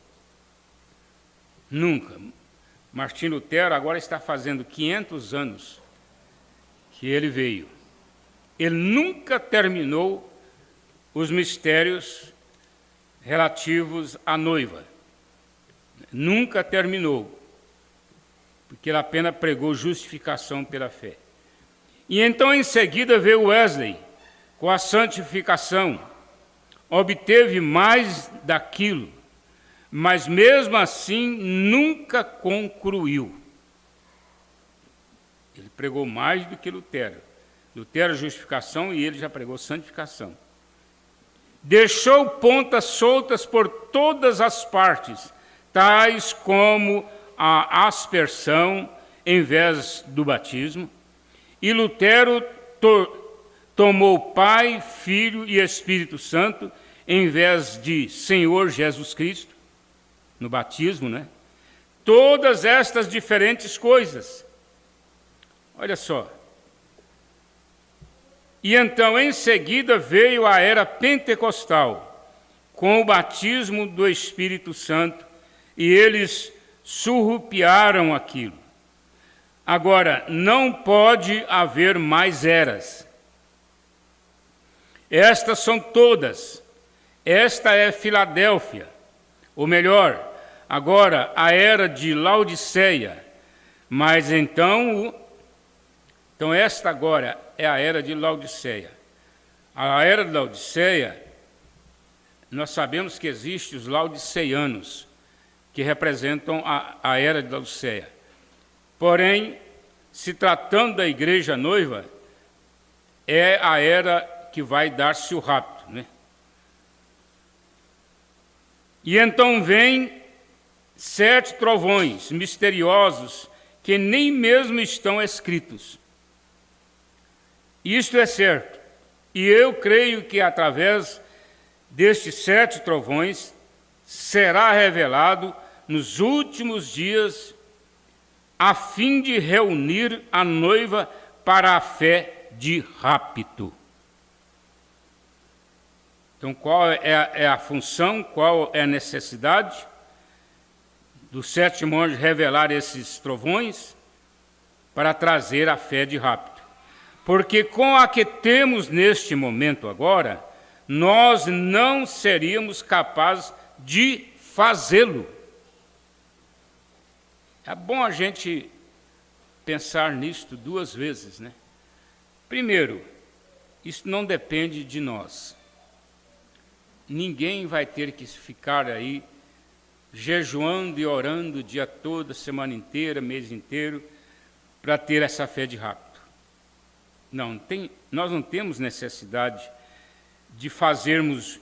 Nunca. Martim Lutero agora está fazendo 500 anos que ele veio. Ele nunca terminou os mistérios relativos à noiva. Nunca terminou, porque ele apenas pregou justificação pela fé. E então, em seguida, veio Wesley, com a santificação, obteve mais daquilo, mas mesmo assim nunca concluiu. Ele pregou mais do que Lutero. Lutero, justificação, e ele já pregou santificação. Deixou pontas soltas por todas as partes, tais como a aspersão em vez do batismo, e Lutero tomou Pai, Filho e Espírito Santo em vez de Senhor Jesus Cristo, no batismo, né? Todas estas diferentes coisas. Olha só. E então, em seguida, veio a era pentecostal, com o batismo do Espírito Santo e eles surrupiaram aquilo. Agora, não pode haver mais eras. Estas são todas. Esta é Filadélfia. Ou melhor, agora a era de Laodiceia. Mas então esta agora é a era de Laodiceia. A era de Laodiceia, nós sabemos que existem os laodiceianos, que representam a era de Laodiceia. Porém, se tratando da igreja noiva, é a era que vai dar-se o rapto, né? E então vem 7 trovões misteriosos que nem mesmo estão escritos. Isto é certo. E eu creio que através destes 7 trovões será revelado nos últimos dias, a fim de reunir a noiva para a fé de rapto. Então, qual é a função, qual é a necessidade dos 7 anjos revelar esses trovões? Para trazer a fé de rapto. Porque com a que temos neste momento agora, nós não seríamos capazes de fazê-lo. É bom a gente pensar nisto 2 vezes, né? Primeiro, isso não depende de nós. Ninguém vai ter que ficar aí jejuando e orando o dia todo, a semana inteira, mês inteiro, para ter essa fé de rapto. Nós não temos necessidade de fazermos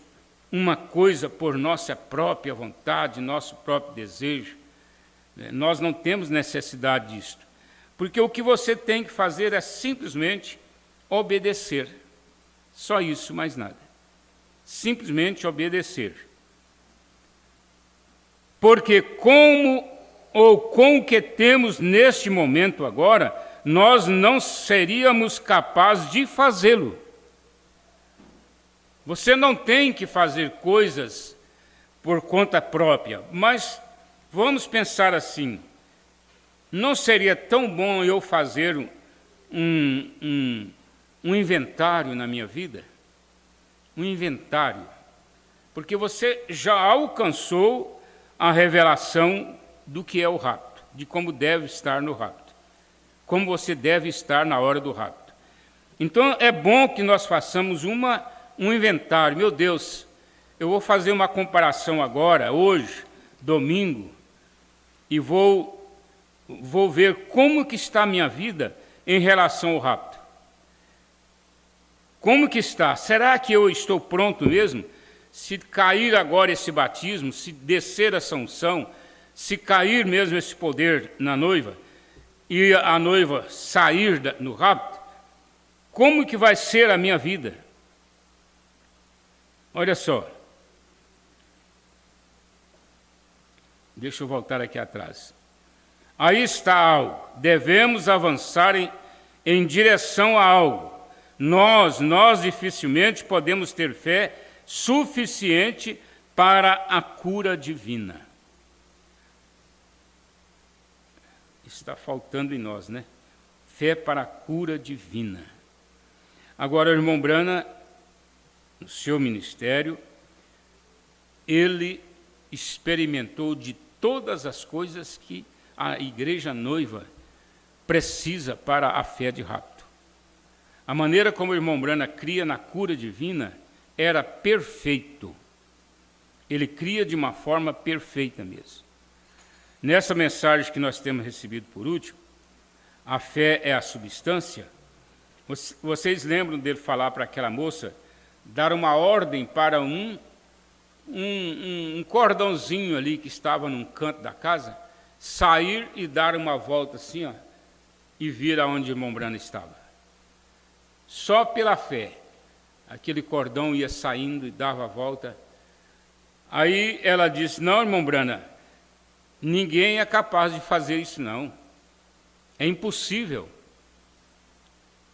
uma coisa por nossa própria vontade, nosso próprio desejo. Nós não temos necessidade disto. Porque o que você tem que fazer é simplesmente obedecer. Só isso, mais nada. Simplesmente obedecer. Porque com o que temos neste momento agora, nós não seríamos capazes de fazê-lo. Você não tem que fazer coisas por conta própria, mas vamos pensar assim, não seria tão bom eu fazer um inventário na minha vida? Um inventário. Porque você já alcançou a revelação do que é o rapto, de como deve estar no rapto, como você deve estar na hora do rapto. Então, é bom que nós façamos um inventário. Meu Deus, eu vou fazer uma comparação agora, hoje, domingo, e vou ver como que está a minha vida em relação ao rapto. Como que está? Será que eu estou pronto mesmo? Se cair agora esse batismo, se descer essa unção, se cair mesmo esse poder na noiva, e a noiva sair no rapto, como que vai ser a minha vida? Olha só. Deixa eu voltar aqui atrás. Aí está algo. Devemos avançar em direção a algo. Nós dificilmente podemos ter fé suficiente para a cura divina. Isso está faltando em nós, né? Fé para a cura divina. Agora, o irmão Brana, no seu ministério, ele experimentou de todas as coisas que a igreja noiva precisa para a fé de rapto. A maneira como o irmão Brana cria na cura divina era perfeito. Ele cria de uma forma perfeita mesmo. Nessa mensagem que nós temos recebido por último, a fé é a substância, vocês lembram dele falar para aquela moça, dar uma ordem para um cordãozinho ali que estava num canto da casa, sair e dar uma volta assim, ó, e vir aonde o irmão Brana estava. Só pela fé, aquele cordão ia saindo e dava a volta. Aí ela disse, não, irmão Brana, ninguém é capaz de fazer isso, não. É impossível.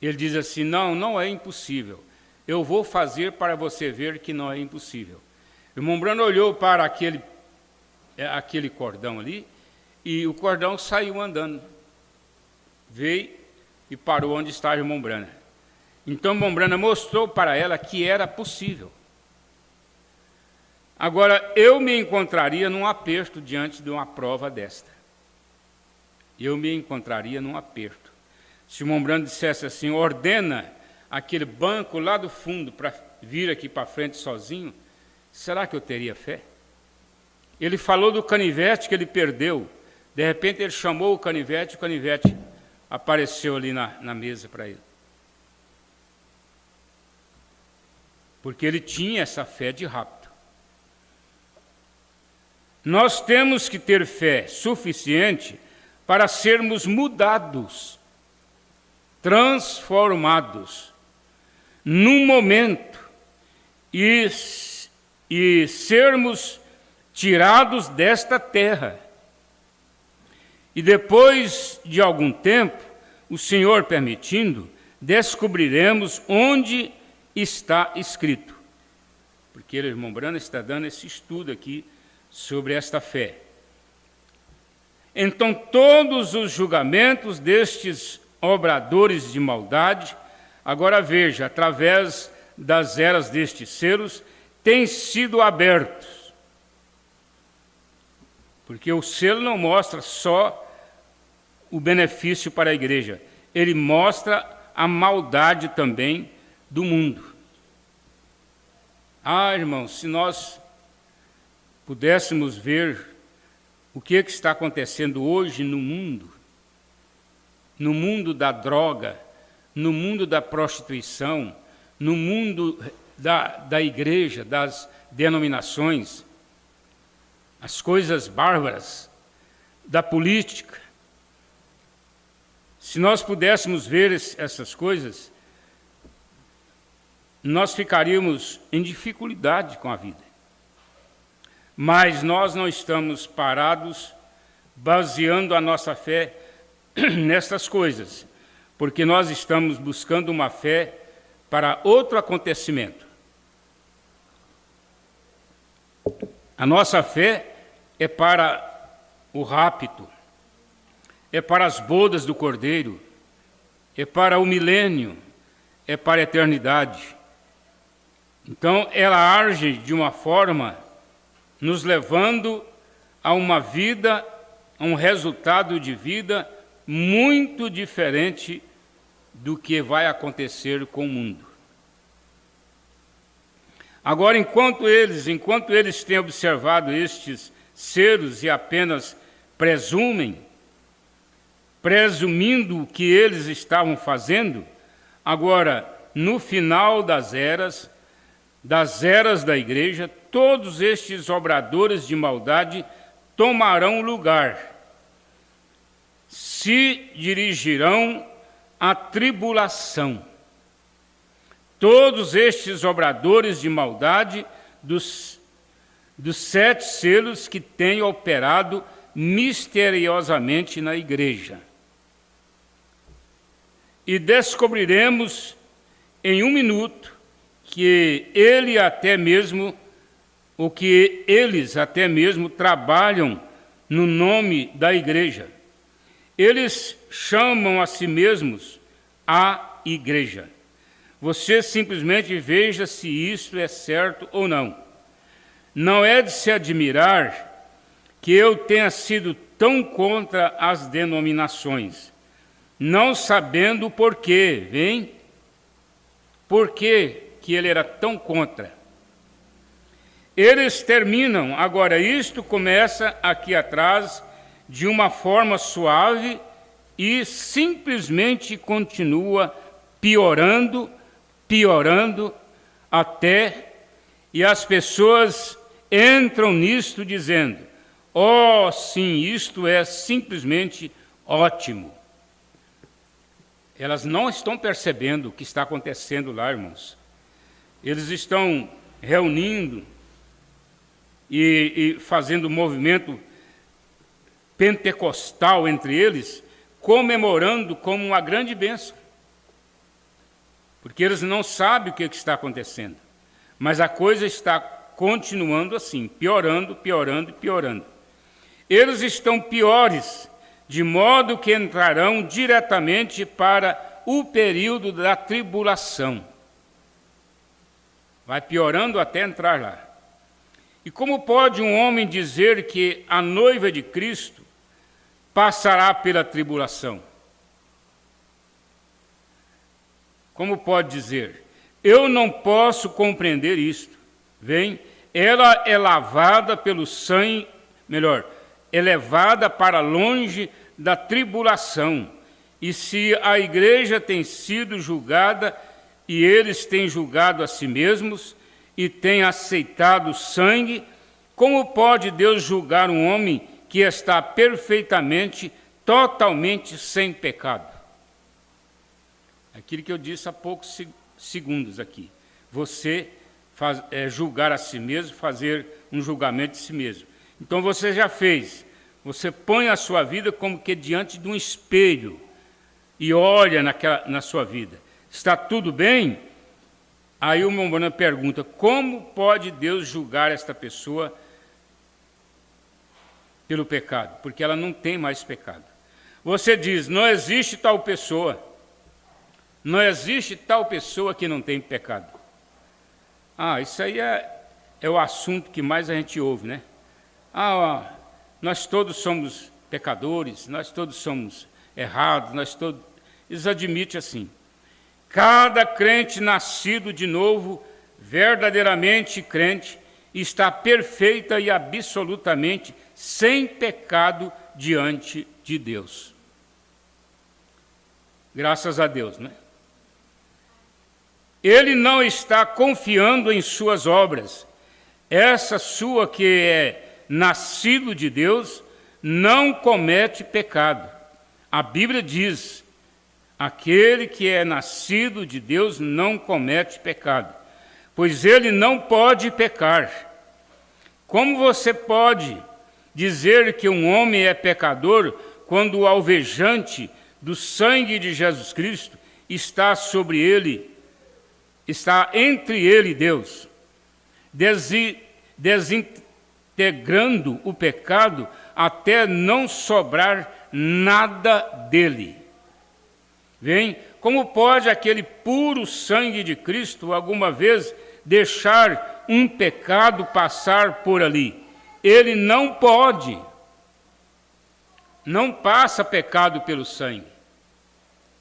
Ele diz assim, não é impossível. Eu vou fazer para você ver que não é impossível. O irmão Brana olhou para aquele cordão ali, e o cordão saiu andando. Veio e parou onde estava o irmão Branham. Então o irmão Branham mostrou para ela que era possível. Agora, eu me encontraria num aperto diante de uma prova desta. Eu me encontraria num aperto. Se o irmão Branham dissesse assim, ordena aquele banco lá do fundo para vir aqui para frente sozinho, será que eu teria fé? Ele falou do canivete que ele perdeu. De repente ele chamou o canivete apareceu ali na mesa para ele. Porque ele tinha essa fé de rapto. Nós temos que ter fé suficiente para sermos mudados, transformados, num momento, e sermos tirados desta terra. E depois de algum tempo, o Senhor permitindo, descobriremos onde está escrito. Porque o irmão Branham está dando esse estudo aqui sobre esta fé. Então, todos os julgamentos destes obradores de maldade, agora veja, através das eras destes selos, têm sido abertos. Porque o selo não mostra só o benefício para a igreja, ele mostra a maldade também do mundo. Ah, irmãos, se nós pudéssemos ver o que está acontecendo hoje no mundo da droga, no mundo da prostituição, no mundo da igreja, das denominações, as coisas bárbaras, da política. Se nós pudéssemos ver essas coisas, nós ficaríamos em dificuldade com a vida. Mas nós não estamos parados baseando a nossa fé nestas coisas, porque nós estamos buscando uma fé para outro acontecimento. A nossa fé é para o rapto, é para as bodas do Cordeiro, é para o milênio, é para a eternidade. Então, ela age de uma forma nos levando a uma vida, a um resultado de vida muito diferente do que vai acontecer com o mundo. Agora, enquanto eles têm observado estes selos e apenas presumindo o que eles estavam fazendo, agora, no final das eras da igreja, todos estes obradores de maldade tomarão lugar, se dirigirão à tribulação. Todos estes obradores de maldade dos 7 selos que têm operado misteriosamente na igreja. E descobriremos em um minuto que eles até mesmo trabalham no nome da igreja. Eles chamam a si mesmos a igreja. Você simplesmente veja se isso é certo ou não. Não é de se admirar que eu tenha sido tão contra as denominações, não sabendo o porquê, vem? Por que ele era tão contra? Eles terminam, agora isto começa aqui atrás, de uma forma suave e simplesmente continua piorando até, e as pessoas entram nisto dizendo, oh, sim, isto é simplesmente ótimo. Elas não estão percebendo o que está acontecendo lá, irmãos. Eles estão reunindo e fazendo movimento pentecostal entre eles, comemorando como uma grande bênção. Porque eles não sabem o que está acontecendo. Mas a coisa está continuando assim, piorando. eles estão piores, de modo que entrarão diretamente para o período da tribulação. Vai piorando até entrar lá. E como pode um homem dizer que a noiva de Cristo passará pela tribulação? Como pode dizer? Eu não posso compreender isto. Vem, ela é lavada pelo sangue, melhor, é levada para longe da tribulação. E se a igreja tem sido julgada, e eles têm julgado a si mesmos, e têm aceitado o sangue, como pode Deus julgar um homem que está perfeitamente, totalmente sem pecado? Aquilo que eu disse há poucos segundos aqui. Você julgar a si mesmo, fazer um julgamento de si mesmo. Então você já fez. Você põe a sua vida como que diante de um espelho e olha na sua vida. Está tudo bem? Aí o Mombana pergunta, como pode Deus julgar esta pessoa pelo pecado? Porque ela não tem mais pecado. Você diz, não existe tal pessoa. Não existe tal pessoa que não tem pecado. Isso aí é o assunto que mais a gente ouve, né? Nós todos somos pecadores, nós todos somos errados, eles admitem assim. Cada crente nascido de novo, verdadeiramente crente, está perfeita e absolutamente sem pecado diante de Deus. Graças a Deus, né? Ele não está confiando em suas obras. Essa sua que é nascido de Deus não comete pecado. A Bíblia diz, aquele que é nascido de Deus não comete pecado, pois ele não pode pecar. Como você pode dizer que um homem é pecador quando o alvejante do sangue de Jesus Cristo está sobre ele, está entre ele e Deus, desintegrando o pecado até não sobrar nada dele? Vem, como pode aquele puro sangue de Cristo alguma vez deixar um pecado passar por ali? Ele não pode. Não passa pecado pelo sangue.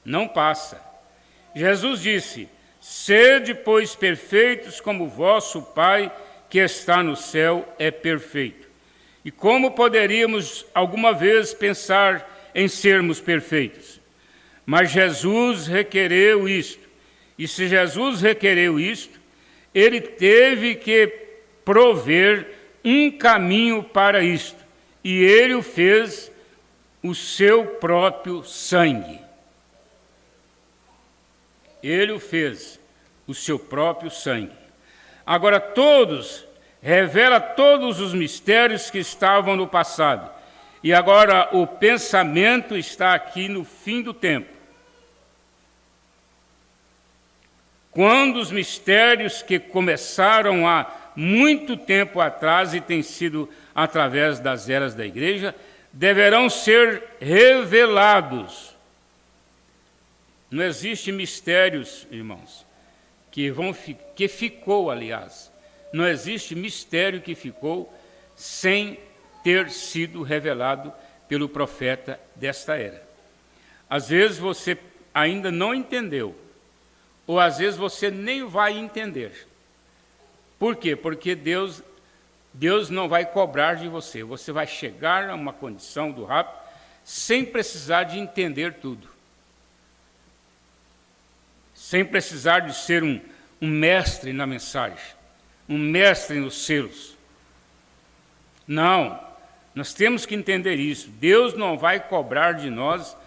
Não passa. Jesus disse, sede, pois, perfeitos como vosso Pai que está no céu é perfeito. E como poderíamos alguma vez pensar em sermos perfeitos? Mas Jesus requereu isto. E se Jesus requereu isto, ele teve que prover um caminho para isto. E ele o fez o seu próprio sangue. Ele o fez o seu próprio sangue. Agora revela todos os mistérios que estavam no passado. E agora o pensamento está aqui no fim do tempo. Quando os mistérios que começaram há muito tempo atrás e têm sido através das eras da igreja, deverão ser revelados. Não existe mistérios, irmãos, que ficou, aliás. Não existe mistério que ficou sem ter sido revelado pelo profeta desta era. Às vezes você ainda não entendeu, ou às vezes você nem vai entender. Por quê? Porque Deus não vai cobrar de você. Você vai chegar a uma condição do rapto sem precisar de entender tudo. Sem precisar de ser um mestre na mensagem, um mestre nos selos. Não, nós temos que entender isso. Deus não vai cobrar de nós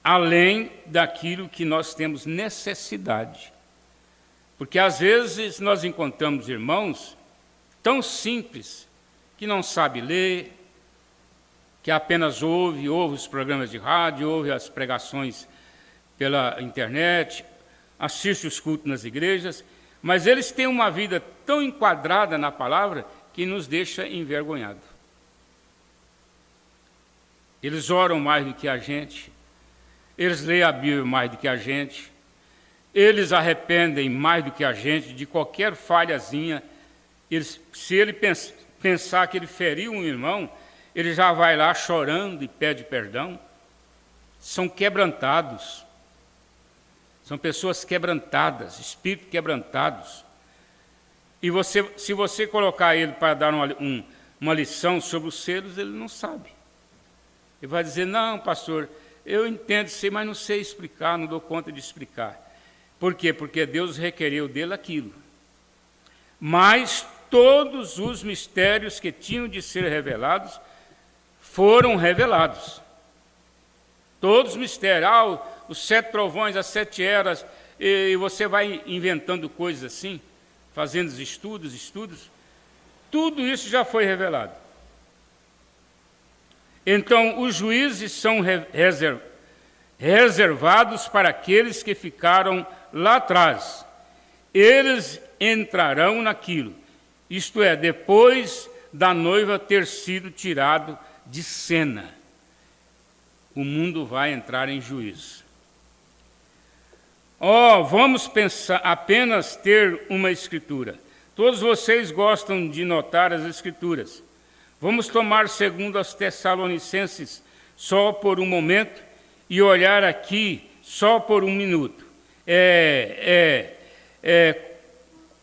além daquilo que nós temos necessidade. Porque às vezes nós encontramos irmãos tão simples, que não sabe ler, que apenas ouve os programas de rádio, ouve as pregações pela internet, assiste os cultos nas igrejas, mas eles têm uma vida tão enquadrada na palavra que nos deixa envergonhado. eles oram mais do que a gente, eles leem a Bíblia mais do que a gente, eles arrependem mais do que a gente de qualquer falhazinha. Se ele pensar que ele feriu um irmão, ele já vai lá chorando e pede perdão. São quebrantados. São pessoas quebrantadas, espíritos quebrantados. E se você colocar ele para dar uma lição sobre os selos, ele não sabe. Ele vai dizer, não, pastor, eu entendo, sei, mas não sei explicar, não dou conta de explicar. Por quê? Porque Deus requereu dele aquilo. Mas todos os mistérios que tinham de ser revelados foram revelados. Todos os mistérios, os 7 trovões, as 7 eras, e você vai inventando coisas assim, fazendo estudos, tudo isso já foi revelado. Então, os juízes são reservados para aqueles que ficaram lá atrás. Eles entrarão naquilo, isto é, depois da noiva ter sido tirado de cena. O mundo vai entrar em juízo. Vamos pensar apenas ter uma escritura. Todos vocês gostam de notar as escrituras. Vamos tomar 2 Tessalonicenses só por um momento e olhar aqui só por um minuto.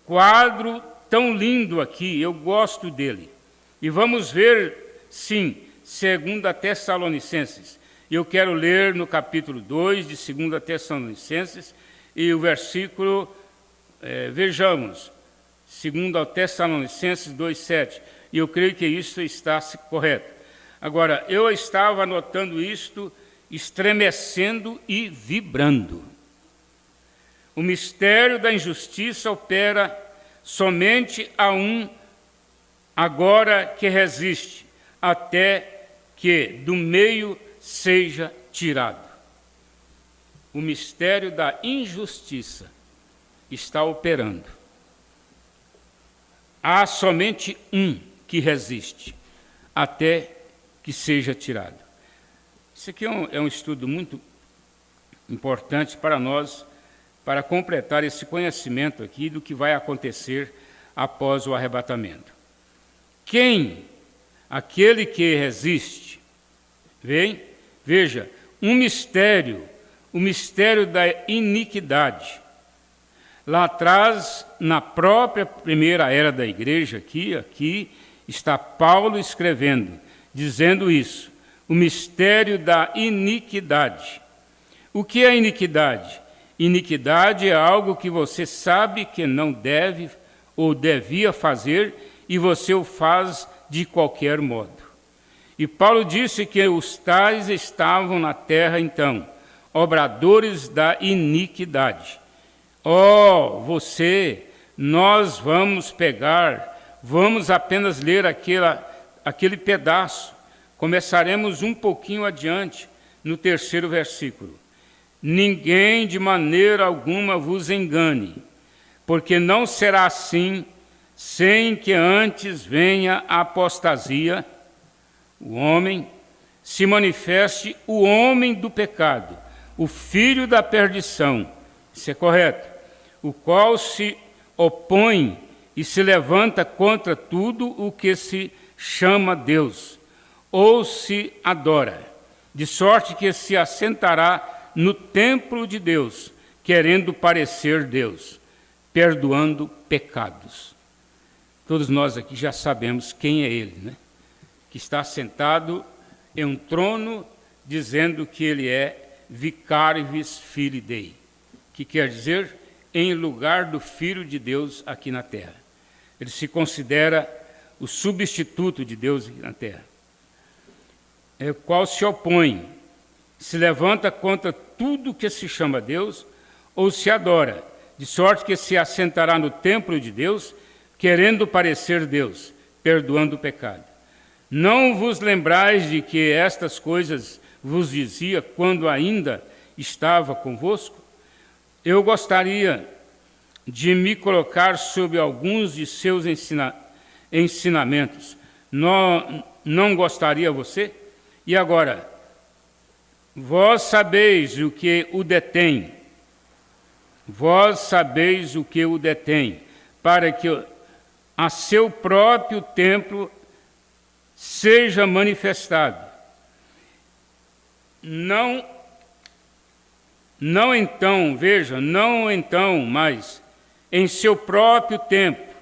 Quadro tão lindo aqui, eu gosto dele. E vamos ver, sim, 2 Tessalonicenses. Eu quero ler no capítulo 2 de 2 Tessalonicenses e o versículo, vejamos, 2 Tessalonicenses 2,7. E eu creio que isso está correto. Agora, eu estava anotando isto, estremecendo e vibrando. O mistério da injustiça opera somente a um agora que resiste, até que do meio seja tirado. O mistério da injustiça está operando. Há somente um que resiste, até que seja tirado. Isso aqui é um estudo muito importante para nós, para completar esse conhecimento aqui do que vai acontecer após o arrebatamento. Quem? Aquele que resiste. Veja, um mistério, o mistério da iniquidade. Lá atrás, na própria primeira era da igreja, aqui está Paulo escrevendo, dizendo isso, o mistério da iniquidade. O que é iniquidade? Iniquidade é algo que você sabe que não deve ou devia fazer e você o faz de qualquer modo. E Paulo disse que os tais estavam na terra então, obradores da iniquidade. Nós vamos apenas ler aquele pedaço. Começaremos um pouquinho adiante, no 3º versículo. Ninguém de maneira alguma vos engane, porque não será assim, sem que antes venha a apostasia, o homem, se manifeste o homem do pecado, o filho da perdição, isso é correto, o qual se opõe e se levanta contra tudo o que se chama Deus, ou se adora, de sorte que se assentará no templo de Deus, querendo parecer Deus, perdoando pecados. Todos nós aqui já sabemos quem é ele, né? Que está sentado em um trono, dizendo que ele é Vicarius Filii Dei, que quer dizer, em lugar do Filho de Deus aqui na terra. Ele se considera o substituto de Deus aqui na terra, o qual se opõe, se levanta contra tudo que se chama Deus, ou se adora, de sorte que se assentará no templo de Deus, querendo parecer Deus, perdoando o pecado. Não vos lembrais de que estas coisas vos dizia quando ainda estava convosco? Eu gostaria de me colocar sobre alguns de seus ensinamentos. Não gostaria você? E agora, Vós sabeis o que o detém. Vós sabeis o que o detém, para que a seu próprio tempo seja manifestado. Não então, veja, não então, mas em seu próprio tempo.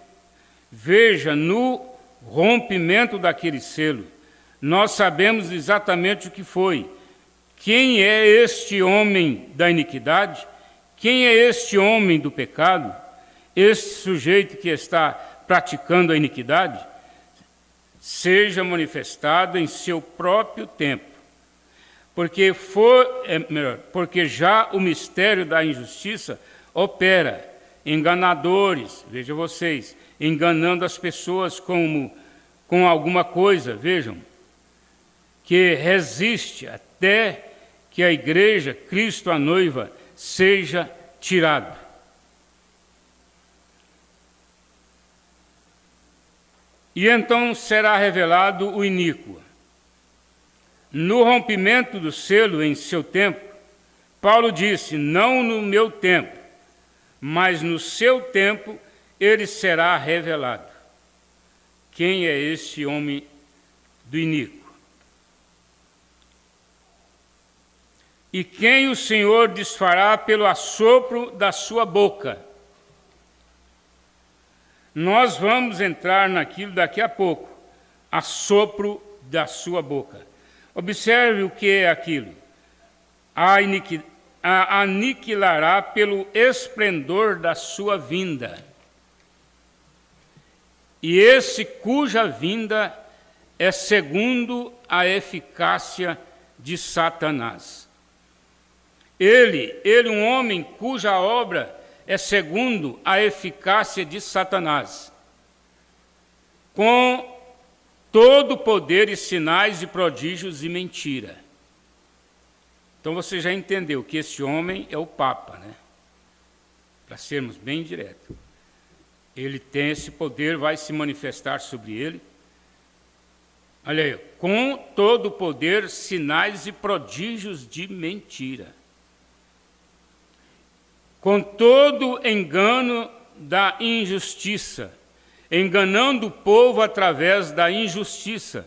Veja, no rompimento daquele selo, nós sabemos exatamente o que foi. Quem é este homem da iniquidade? Quem é este homem do pecado? Este sujeito que está praticando a iniquidade? Seja manifestado em seu próprio tempo. Porque já o mistério da injustiça opera, enganadores, veja vocês, enganando as pessoas com alguma coisa, vejam, que resiste até que a igreja, Cristo a noiva, seja tirado. E então será revelado o iníquo. No rompimento do selo em seu tempo, Paulo disse, não no meu tempo, mas no seu tempo ele será revelado. Quem é esse homem do iníquo? E quem o Senhor desfará pelo assopro da sua boca. Nós vamos entrar naquilo daqui a pouco, assopro da sua boca. Observe o que é aquilo. A aniquilará pelo esplendor da sua vinda. E esse cuja vinda é segundo a eficácia de Satanás. Ele, um homem cuja obra é segundo a eficácia de Satanás, com todo poder e sinais e prodígios e mentira. Então você já entendeu que esse homem é o Papa, né? Para sermos bem diretos. Ele tem esse poder, vai se manifestar sobre ele. Olha aí, com todo poder, sinais e prodígios de mentira. Com todo engano da injustiça, enganando o povo através da injustiça,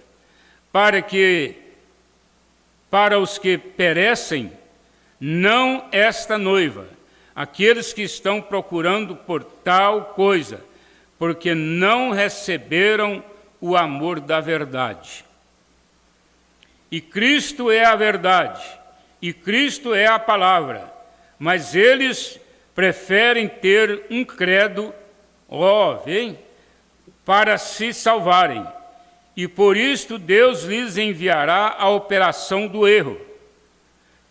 para os que perecem, não esta noiva, aqueles que estão procurando por tal coisa, porque não receberam o amor da verdade. E Cristo é a verdade, e Cristo é a palavra, mas eles preferem ter um credo, para se salvarem. E por isto Deus lhes enviará a operação do erro,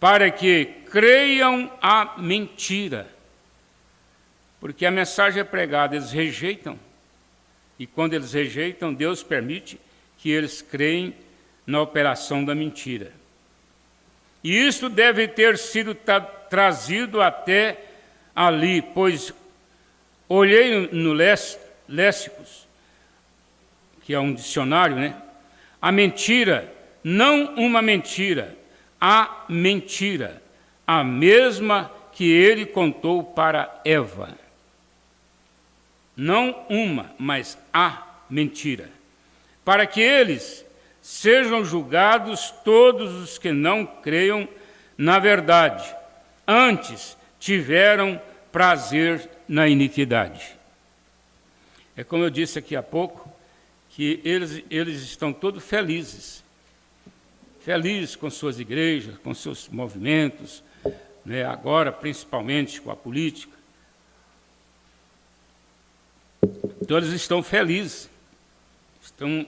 para que creiam a mentira. Porque a mensagem é pregada, eles rejeitam. E quando eles rejeitam, Deus permite que eles creem na operação da mentira. E isto deve ter sido trazido até ali, pois olhei no Léxicos, que é um dicionário, né? A mentira, não uma mentira, a mentira, a mesma que ele contou para Eva. Não uma, mas a mentira. Para que eles sejam julgados todos os que não creiam na verdade, antes tiveram prazer na iniquidade. É como eu disse aqui há pouco, que eles estão todos felizes com suas igrejas, com seus movimentos, né, agora principalmente com a política. Então eles estão felizes, estão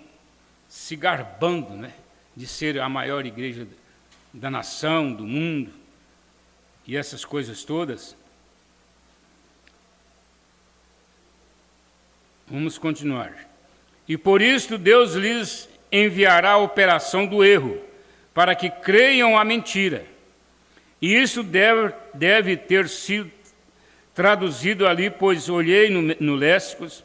se garbando, né, de ser a maior igreja da nação, do mundo, e essas coisas todas. Vamos continuar. E por isto Deus lhes enviará a operação do erro, para que creiam a mentira. E isso deve ter sido traduzido ali, pois olhei no Léxicos,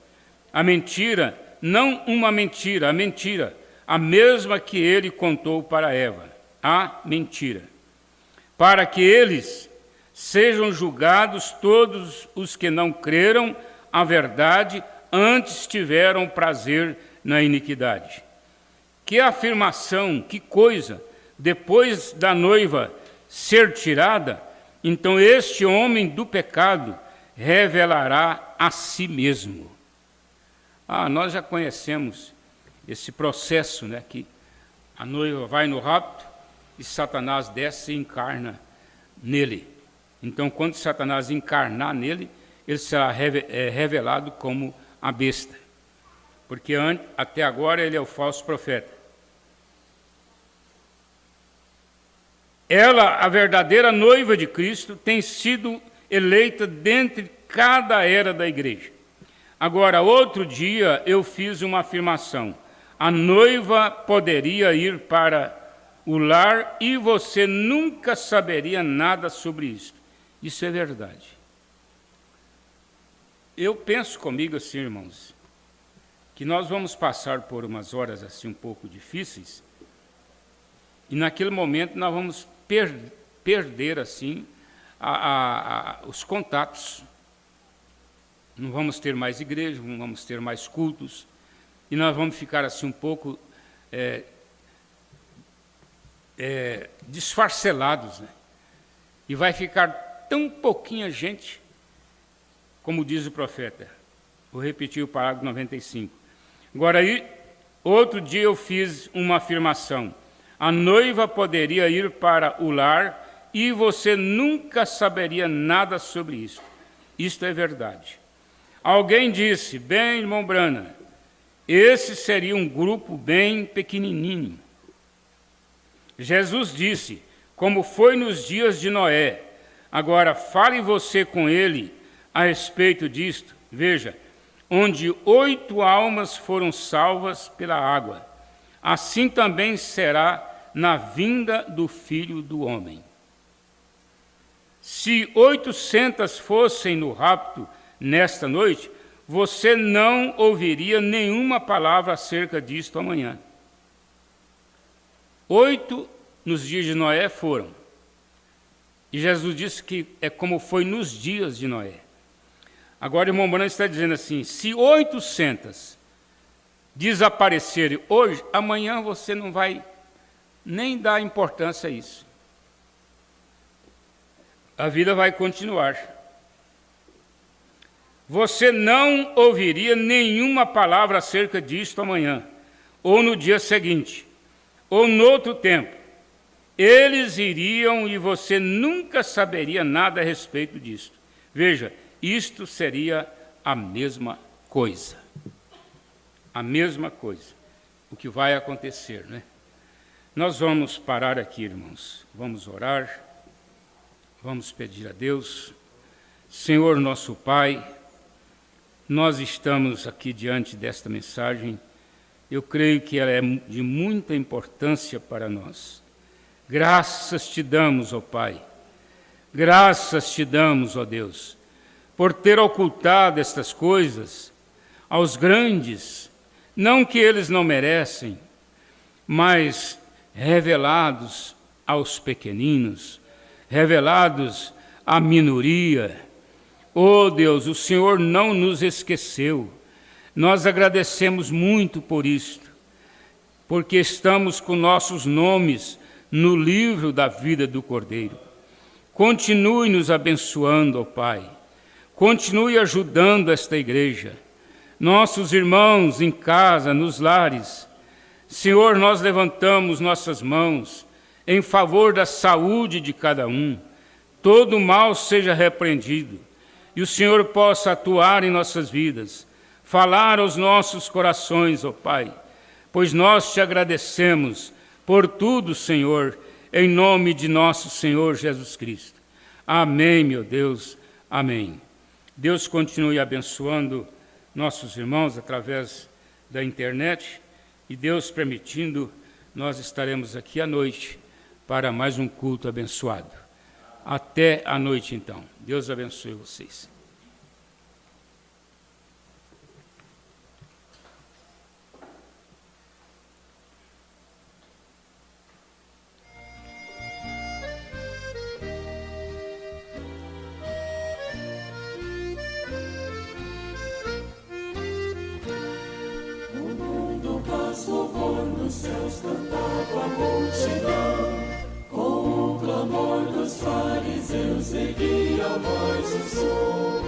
a mentira, não uma mentira, a mentira, a mesma que ele contou para Eva, a mentira. para que eles sejam julgados todos os que não creram a verdade, antes tiveram prazer na iniquidade. Que afirmação, que coisa! Depois da noiva ser tirada, então este homem do pecado revelará a si mesmo. Nós já conhecemos esse processo, né, que a noiva vai no rapto e Satanás desce e encarna nele. Então, quando Satanás encarnar nele, ele será revelado como a besta. Porque até agora ele é o falso profeta. Ela, a verdadeira noiva de Cristo, tem sido eleita dentre cada era da igreja. Agora, outro dia eu fiz uma afirmação. A noiva poderia ir para o lar e você nunca saberia nada sobre isso. Isso é verdade. Eu penso comigo assim, irmãos, que nós vamos passar por umas horas assim um pouco difíceis e naquele momento nós vamos perder assim os contatos. Não vamos ter mais igreja, não vamos ter mais cultos, e nós vamos ficar assim um pouco desfarcelados, né? E vai ficar tão pouquinha gente, como diz o profeta. Vou repetir o parágrafo 95. Agora, aí, outro dia eu fiz uma afirmação. A noiva poderia ir para o lar e você nunca saberia nada sobre isso. Isto é verdade. Alguém disse, bem, irmão Brana, esse seria um grupo bem pequenininho. Jesus disse, como foi nos dias de Noé. Agora, fale você com ele a respeito disto. Veja, onde 8 almas foram salvas pela água, assim também será na vinda do Filho do Homem. Se 800 fossem no rapto nesta noite, você não ouviria nenhuma palavra acerca disto amanhã. 8 nos dias de Noé foram. E Jesus disse que é como foi nos dias de Noé. Agora o irmão Branco está dizendo assim, se 800 desaparecerem hoje, amanhã você não vai nem dar importância a isso. A vida vai continuar. Você não ouviria nenhuma palavra acerca disto amanhã, ou no dia seguinte, ou no outro tempo. Eles iriam e você nunca saberia nada a respeito disto. Veja, isto seria a mesma coisa. A mesma coisa. O que vai acontecer, né? Nós vamos parar aqui, irmãos. Vamos orar. Vamos pedir a Deus. Senhor nosso Pai, nós estamos aqui diante desta mensagem. Eu creio que ela é de muita importância para nós. Graças te damos, ó Pai. Graças te damos, ó Deus, por ter ocultado estas coisas aos grandes, não que eles não merecem, mas revelados aos pequeninos, revelados à minoria. Oh Deus, o Senhor não nos esqueceu. Nós agradecemos muito por isto, porque estamos com nossos nomes no livro da vida do Cordeiro. Continue nos abençoando, ó Pai. Continue ajudando esta igreja. Nossos irmãos em casa, nos lares. Senhor, nós levantamos nossas mãos em favor da saúde de cada um. Todo mal seja repreendido e o Senhor possa atuar em nossas vidas, falar aos nossos corações, ó Pai, pois nós te agradecemos por tudo, Senhor, em nome de nosso Senhor Jesus Cristo. Amém, meu Deus, amém. Deus continue abençoando nossos irmãos através da internet e Deus permitindo, nós estaremos aqui à noite para mais um culto abençoado. Até a noite, então. Deus abençoe vocês. nos céus cantava a multidão, com o clamor dos fariseus erguia a voz o som.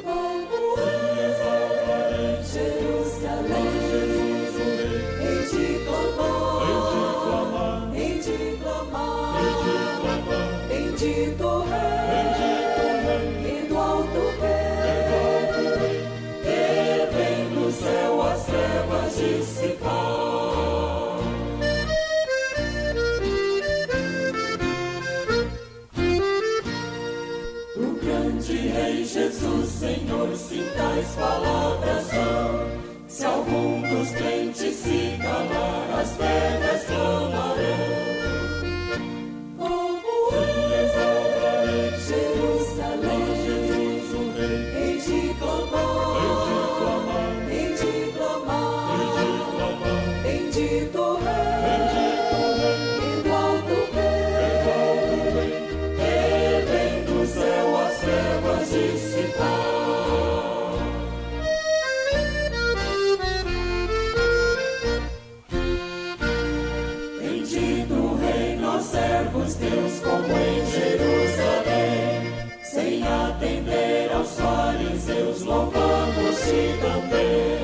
Como em Jerusalém, hei de clamar, bendito o Rei, e do alto Rei, que vem do céu as trevas dissipar. O grande Rei Jesus, Senhor, sim, tais palavras são. Se algum dos crentes se calar, as pedras clamarão. Como em Jerusalém, hei de clamar, bendito o Rei, e do alto Rei, que vem do céu as trevas dissipar. Bendito o Rei, nós servos teus, como em Jerusalém, sem atender aos fariseus, louvamos-te também.